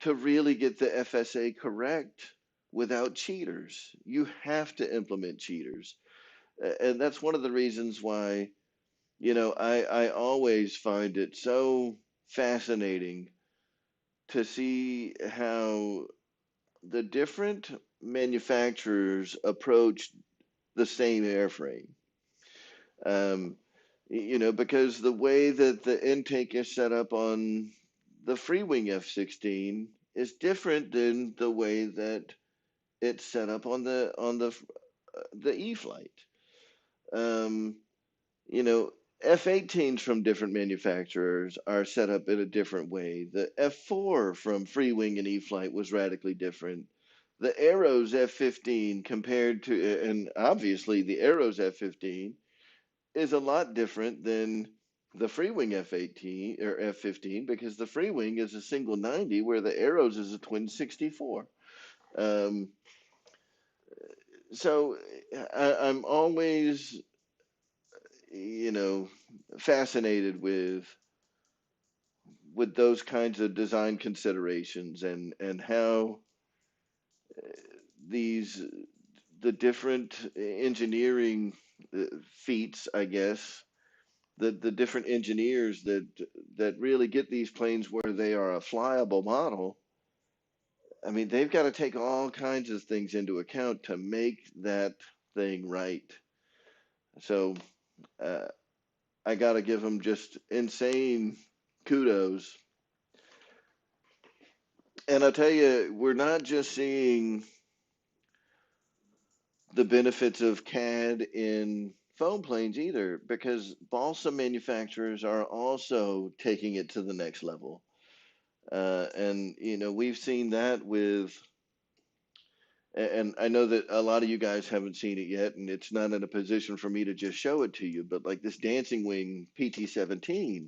Speaker 1: to really get the FSA correct without cheaters. You have to implement cheaters. And that's one of the reasons why, I always find it so fascinating to see how the different manufacturers approach the same airframe. Um, because the way that the intake is set up on the Freewing F-16 is different than the way that it's set up on the E-flite. Um, you know, F-18s from different manufacturers are set up in a different way. The F-4 from Freewing and E-flite was radically different. The Arrows F-15 compared to, and obviously the Arrows F-15 is a lot different than the Freewing F-18 or F-15 because the Freewing is a single 90 where the Arrows is a twin 64. Um, so I'm always, you know, fascinated with those kinds of design considerations and how these the different engineering feats, I guess, the different engineers that really get these planes where they are a flyable model. I mean, they've got to take all kinds of things into account to make that thing right. So uh, I got to give them just insane kudos. And I'll tell you, we're not just seeing the benefits of CAD in foam planes either, because balsa manufacturers are also taking it to the next level. And we've seen that and I know that a lot of you guys haven't seen it yet, and it's not in a position for me to just show it to you, but like this Dancing Wing PT-17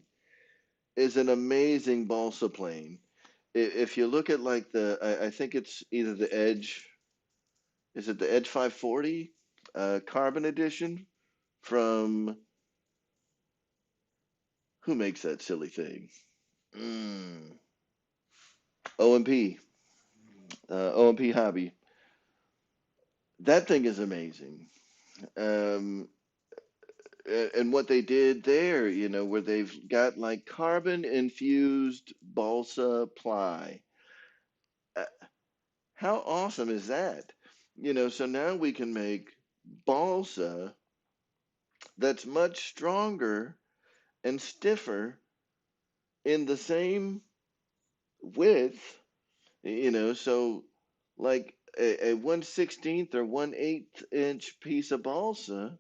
Speaker 1: is an amazing balsa plane. If you look at like I think it's either the Edge, is it the Edge 540 Carbon Edition from who makes that silly thing? Mm, OMP, OMP Hobby. That thing is amazing. Um, and what they did there, where they've got like carbon infused balsa ply. Uh, How awesome is that? So now we can make balsa that's much stronger and stiffer in the same width, so like a 1/16 or 1/8 inch piece of balsa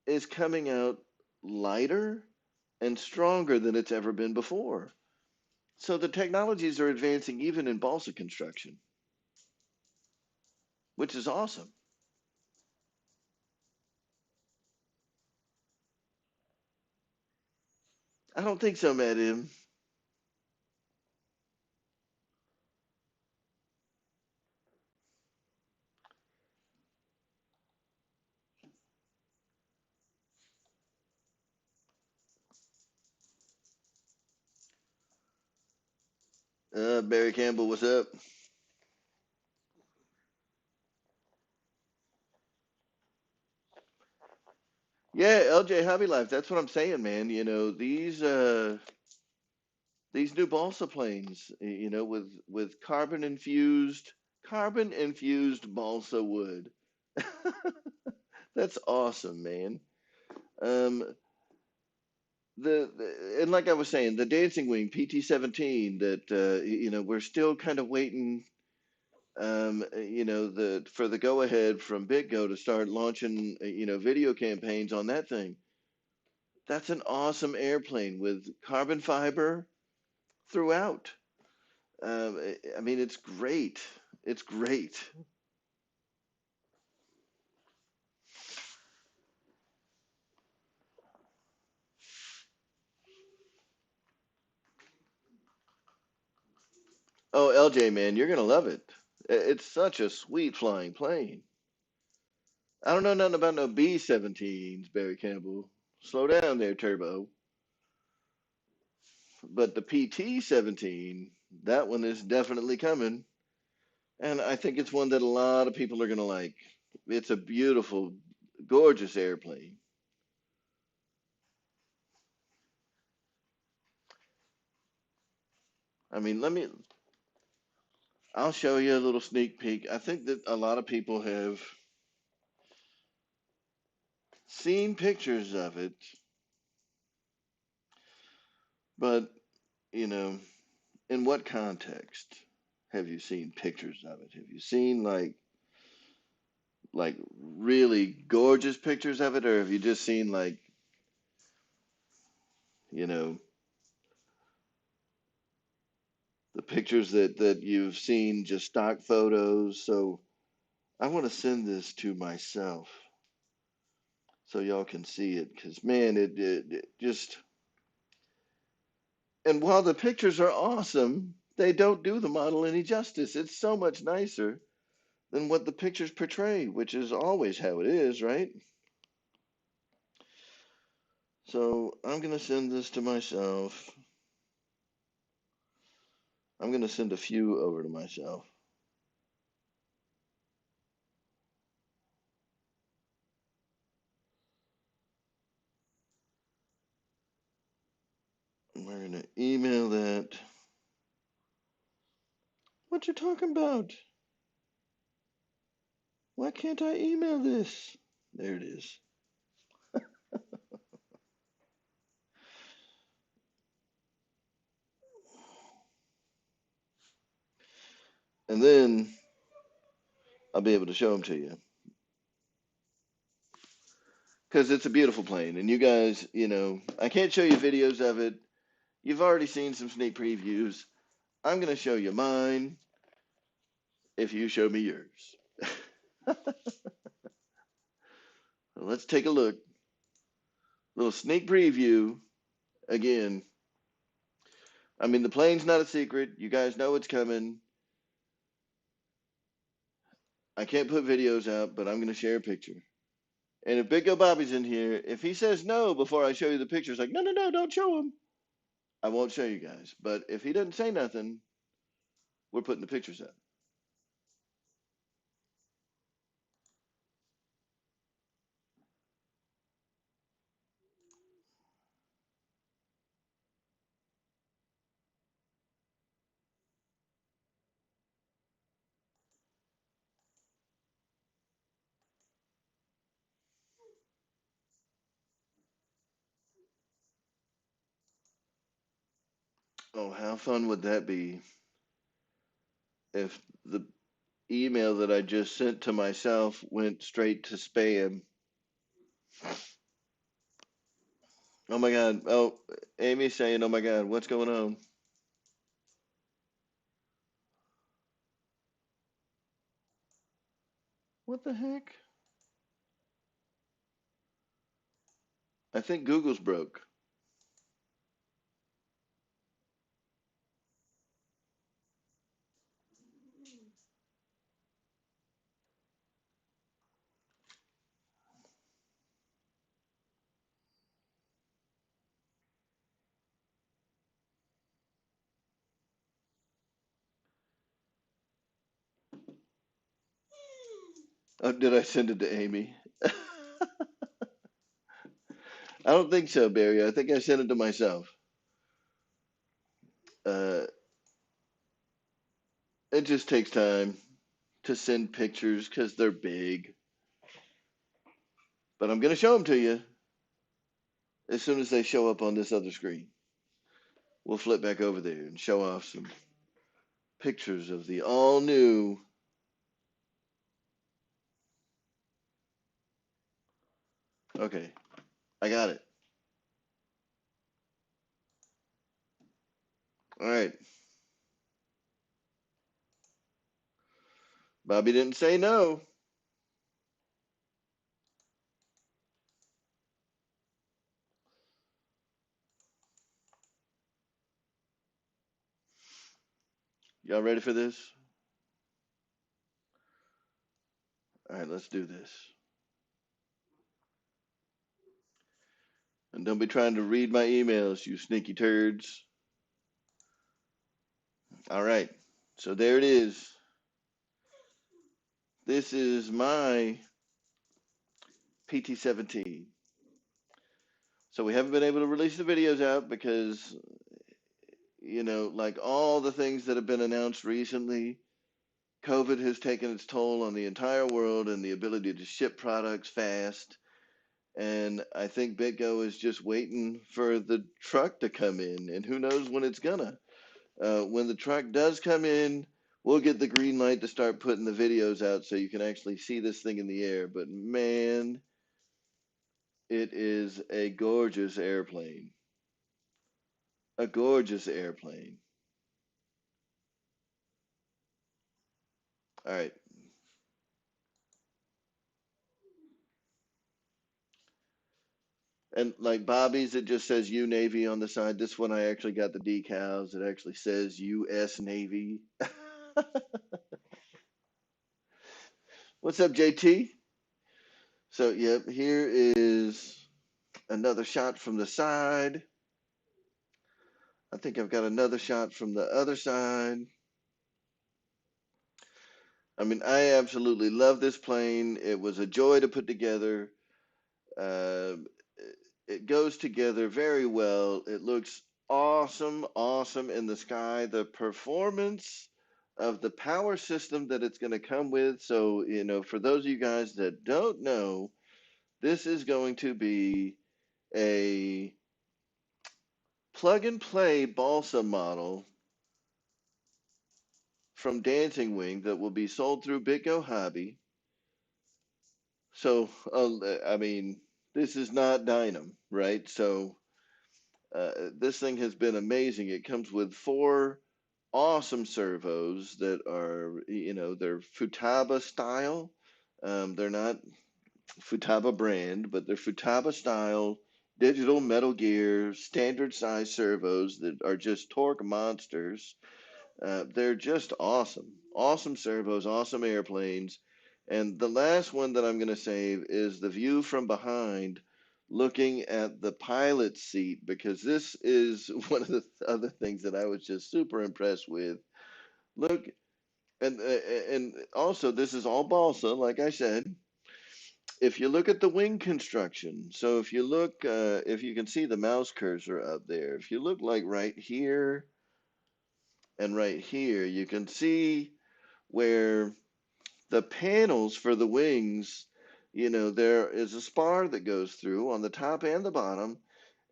Speaker 1: is coming out lighter and stronger than it's ever been before. So the technologies are advancing even in balsa construction, which is awesome. I don't think so, Madam. Barry Campbell, what's up? Yeah, LJ Hobby Life. That's what I'm saying, man. These new balsa planes, with carbon infused balsa wood. That's awesome, man. Um, and like I was saying, the Dancing Wing PT-17 that we're still kind of waiting, the for the go ahead from BitGo to start launching video campaigns on that thing. That's an awesome airplane with carbon fiber throughout. I mean, it's great. It's great. Oh, LJ, man, you're gonna love it. It's such a sweet flying plane. I don't know nothing about no B-17s, Barry Campbell. Slow down there, Turbo. But the PT-17, that one is definitely coming, and I think it's one that a lot of people are gonna like. It's a beautiful, gorgeous airplane. I mean, I'll show you a little sneak peek. I think that a lot of people have seen pictures of it, but, you know, in what context have you seen pictures of it? Have you seen like really gorgeous pictures of it, or have you just seen like, you know, the pictures that you've seen just stock photos? So I want to send this to myself so y'all can see it, because man, it just, and while the pictures are awesome, they don't do the model any justice. It's so much nicer than what the pictures portray, which is always how it is, right? So I'm going to send this to myself. I'm going to send a few over to myself. We're going to email that. What you talking about? Why can't I email this? There it is. And then I'll be able to show them to you. Because it's a beautiful plane. And you guys, I can't show you videos of it. You've already seen some sneak previews. I'm going to show you mine if you show me yours. Let's take a look. Little sneak preview again. I mean, the plane's not a secret. You guys know it's coming. I can't put videos out, but I'm going to share a picture. And if Big O Bobby's in here, if he says no before I show you the pictures, like, no, no, no, don't show him, I won't show you guys. But if he doesn't say nothing, we're putting the pictures up. Oh, how fun would that be if the email that I just sent to myself went straight to spam? Oh my God. Oh, Amy's saying, oh my God, what's going on? What the heck? I think Google's broke. Oh, did I send it to Amy? I don't think so, Barry. I think I sent it to myself. Uh, it just takes time to send pictures because they're big. But I'm going to show them to you as soon as they show up on this other screen. We'll flip back over there and show off some pictures of the all new. Okay, I got it. All right. Bobby didn't say no. Y'all ready for this? All right, let's do this. And don't be trying to read my emails, you sneaky turds. All right, so there it is. This is my PT-17. So we haven't been able to release the videos out because, like all the things that have been announced recently, COVID has taken its toll on the entire world and the ability to ship products fast. And I think BitGo is just waiting for the truck to come in, and who knows when it's gonna. When the truck does come in, we'll get the green light to start putting the videos out so you can actually see this thing in the air. But man, it is a gorgeous airplane. A gorgeous airplane. All right. And like Bobby's, it just says U Navy on the side. This one, I actually got the decals. It actually says US Navy. What's up, JT? So, yep, here is another shot from the side. I think I've got another shot from the other side. I mean, I absolutely love this plane. It was a joy to put together. Uh, it goes together very well. It looks awesome, awesome in the sky. The performance of the power system that it's going to come with. So, for those of you guys that don't know, this is going to be a plug and play balsa model from Dancing Wing that will be sold through BitGo Hobby. So, I mean, this is not Dynam, right? So, this thing has been amazing. It comes with four awesome servos that are, they're Futaba style. They're not Futaba brand, but they're Futaba style digital Metal Gear standard size servos that are just torque monsters. They're just awesome. Awesome servos, awesome airplanes. And the last one that I'm going to save is the view from behind looking at the pilot seat, because this is one of the other things that I was just super impressed with. Look, and also this is all balsa, like I said. If you look at the wing construction, so if you can see the mouse cursor up there, if you look like right here and right here, you can see where the panels for the wings, there is a spar that goes through on the top and the bottom,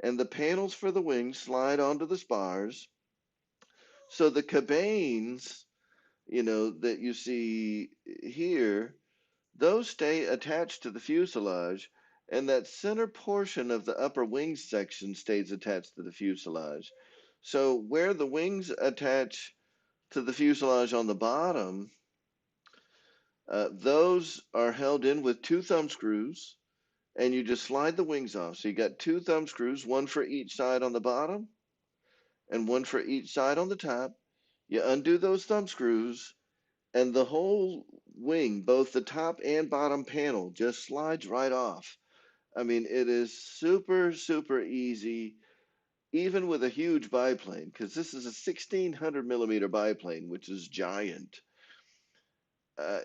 Speaker 1: and the panels for the wings slide onto the spars, So the cabanes, that you see here, those stay attached to the fuselage, and that center portion of the upper wing section stays attached to the fuselage. So where the wings attach to the fuselage on the bottom, those are held in with two thumb screws, and you just slide the wings off. So you got two thumb screws, one for each side on the bottom and one for each side on the top. You undo those thumb screws, and the whole wing, both the top and bottom panel, just slides right off. I mean, it is super, super easy, even with a huge biplane, because this is a 1600 millimeter biplane, which is giant.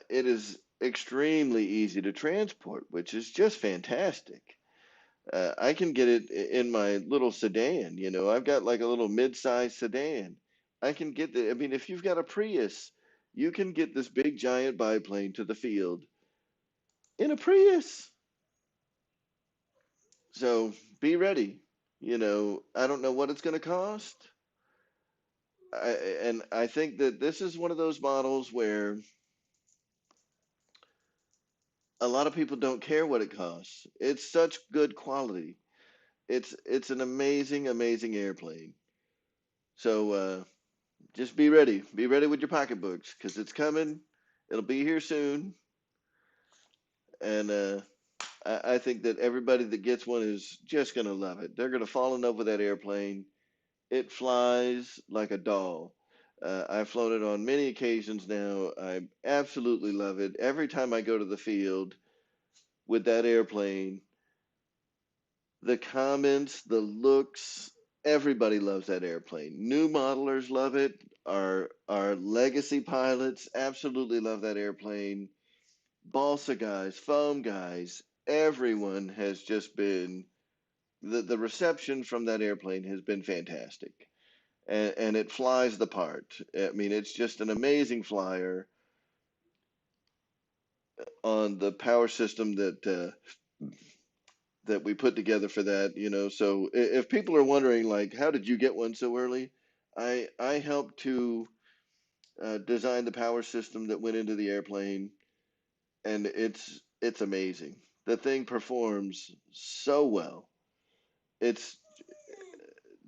Speaker 1: It is extremely easy to transport, which is just fantastic. I can get it in my little sedan. I've got like a little mid-sized sedan. I can get I mean, if you've got a Prius, you can get this big giant biplane to the field in a Prius. So be ready. I don't know what it's going to cost. I, and I think that this is one of those models where a lot of people don't care what it costs. It's such good quality. It's an amazing, amazing airplane. So just be ready. Be ready with your pocketbooks because it's coming. It'll be here soon. And I think that everybody that gets one is just going to love it. They're going to fall in love with that airplane. It flies like a doll. I've flown it on many occasions now. I absolutely love it. Every time I go to the field with that airplane, the comments, the looks, everybody loves that airplane. New modelers love it. Our legacy pilots absolutely love that airplane. Balsa guys, foam guys, everyone has just been the reception from that airplane has been fantastic. And it flies the part. I mean, it's just an amazing flyer on the power system that we put together for that. So if people are wondering, like, how did you get one so early? I helped to design the power system that went into the airplane, and it's amazing. The thing performs so well. It's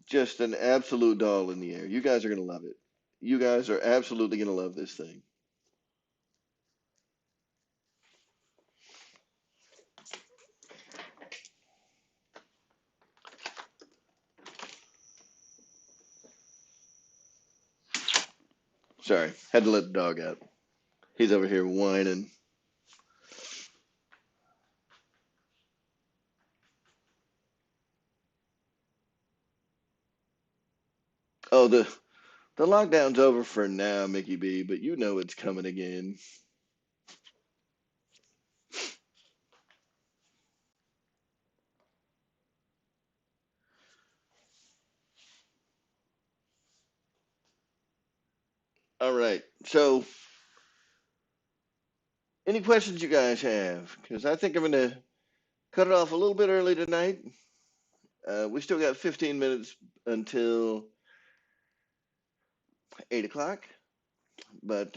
Speaker 1: just an absolute doll in the air. You guys are gonna love it. You guys are absolutely gonna love this thing. Sorry, had to let the dog out. He's over here whining. Oh, the lockdown's over for now, Mickey B, but you know it's coming again. All right. So, any questions you guys have? Because I think I'm going to cut it off a little bit early tonight. We still got 15 minutes until 8 o'clock. But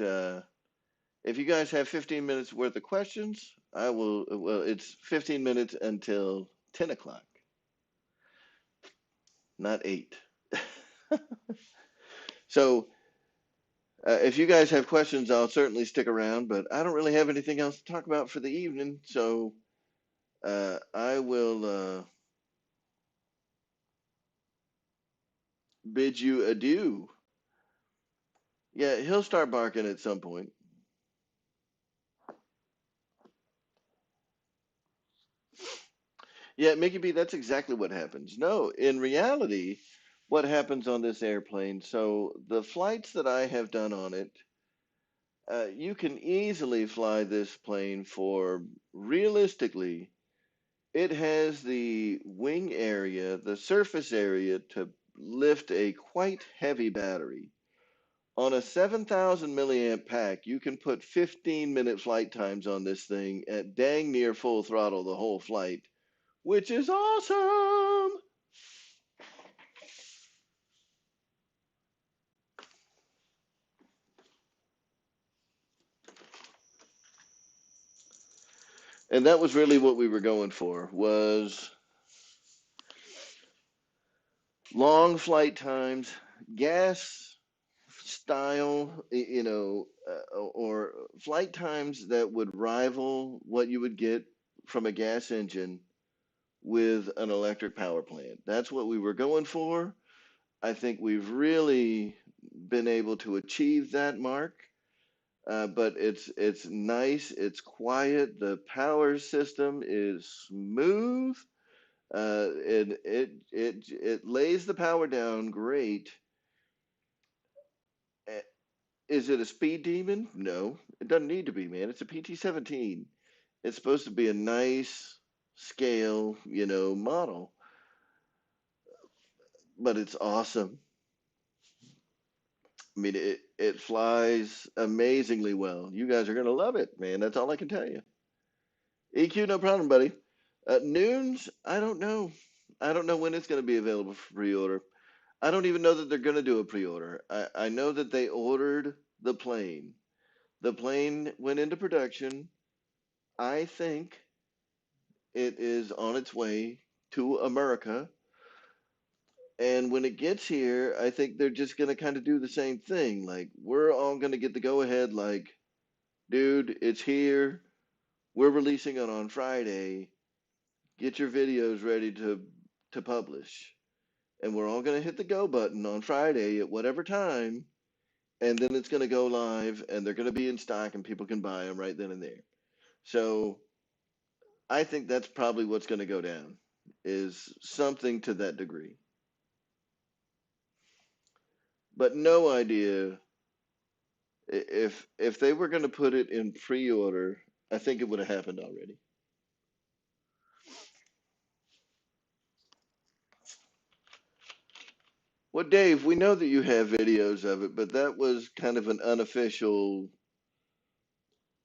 Speaker 1: if you guys have 15 minutes worth of questions, I will. Well, it's 15 minutes until 10 o'clock, not 8. So, if you guys have questions, I'll certainly stick around, but I don't really have anything else to talk about for the evening. So, I will bid you adieu. Yeah, he'll start barking at some point. Yeah, Mickey B, that's exactly what happens. No, in reality, what happens on this airplane, so the flights that I have done on it, you can easily fly this plane for, realistically, it has the wing area, the surface area to lift a quite heavy battery. On a 7,000 milliamp pack, you can put 15-minute flight times on this thing at dang near full throttle the whole flight, which is awesome. And that was really what we were going for, was long flight times, gas style, or flight times that would rival what you would get from a gas engine with an electric power plant. That's what we were going for. I think we've really been able to achieve that mark. But it's nice, it's quiet. The power system is smooth. It lays the power down great. Eh, Is it a speed demon? No, it doesn't need to be, man. It's a PT-17. It's supposed to be a nice scale, model, but it's awesome. I mean, it flies amazingly well. You guys are gonna love it, man. That's all I can tell you. EQ, no problem, buddy. Noons, I don't know. I don't know when it's gonna be available for pre-order. I don't even know that they're gonna do a pre-order. I know that they ordered the plane. The plane went into production. I think it is on its way to America. And when it gets here, I think they're just going to kind of do the same thing. Like, we're all going to get the go ahead, like, dude, it's here. We're releasing it on Friday. Get your videos ready to publish. And we're all going to hit the go button on Friday at whatever time. And then it's going to go live and they're going to be in stock and people can buy them right then and there. So I think that's probably what's going to go down, is something to that degree. But no idea if they were going to put it in pre-order. I think it would have happened already. Well, Dave, we know that you have videos of it, but that was kind of an unofficial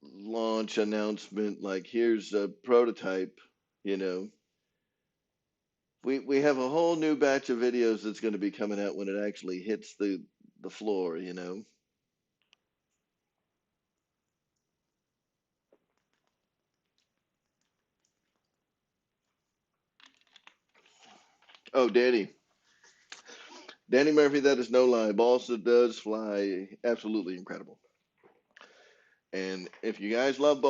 Speaker 1: launch announcement. Like, here's a prototype. You know, we have a whole new batch of videos that's going to be coming out when it actually hits the floor. Oh, Danny Murphy, that is no lie. Balsa does fly absolutely incredible. And if you guys love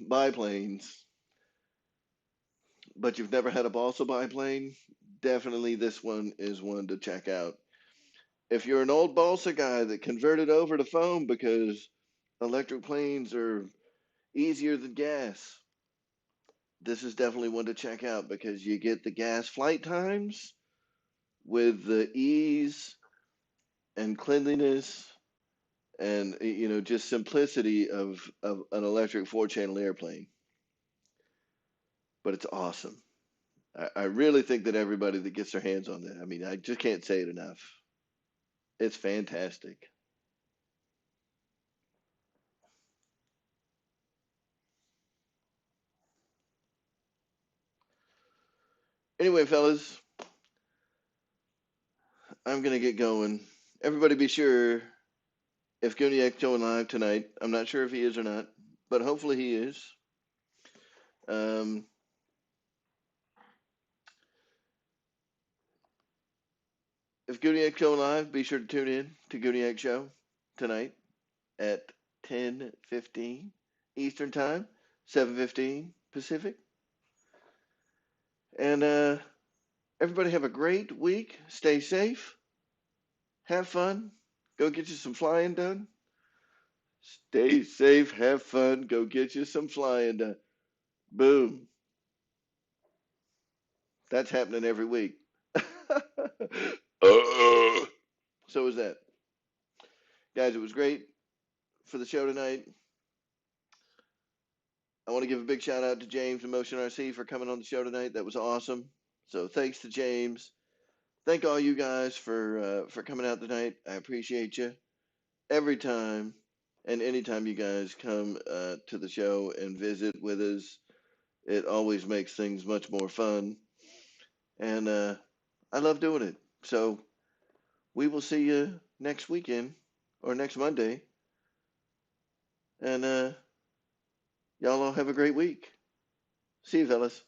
Speaker 1: biplanes, but you've never had a balsa biplane, definitely this one is one to check out. If you're an old balsa guy that converted over to foam because electric planes are easier than gas, this is definitely one to check out because you get the gas flight times with the ease and cleanliness and just simplicity of an electric four-channel airplane. But it's awesome. I really think that everybody that gets their hands on that, I mean, I just can't say it enough. It's fantastic. Anyway, fellas, I'm gonna get going. Everybody be sure, if Guniak's going live tonight, I'm not sure if he is or not, but hopefully he is. Um, if Guniak's going live, be sure to tune in to Guniak Show tonight at 10:15 Eastern Time, 7:15 Pacific. And everybody have a great week. Stay safe. Have fun. Go get you some flying done. Stay safe. Have fun. Go get you some flying done. Boom. That's happening every week. So is that. Guys, it was great for the show tonight. I want to give a big shout out to James and Motion RC for coming on the show tonight. That was awesome. So thanks to James. Thank all you guys for coming out tonight. I appreciate you every time and anytime you guys come to the show and visit with us. It always makes things much more fun, and I love doing it. So we will see you next weekend or next Monday, and Y'all all have a great week. See you, fellas.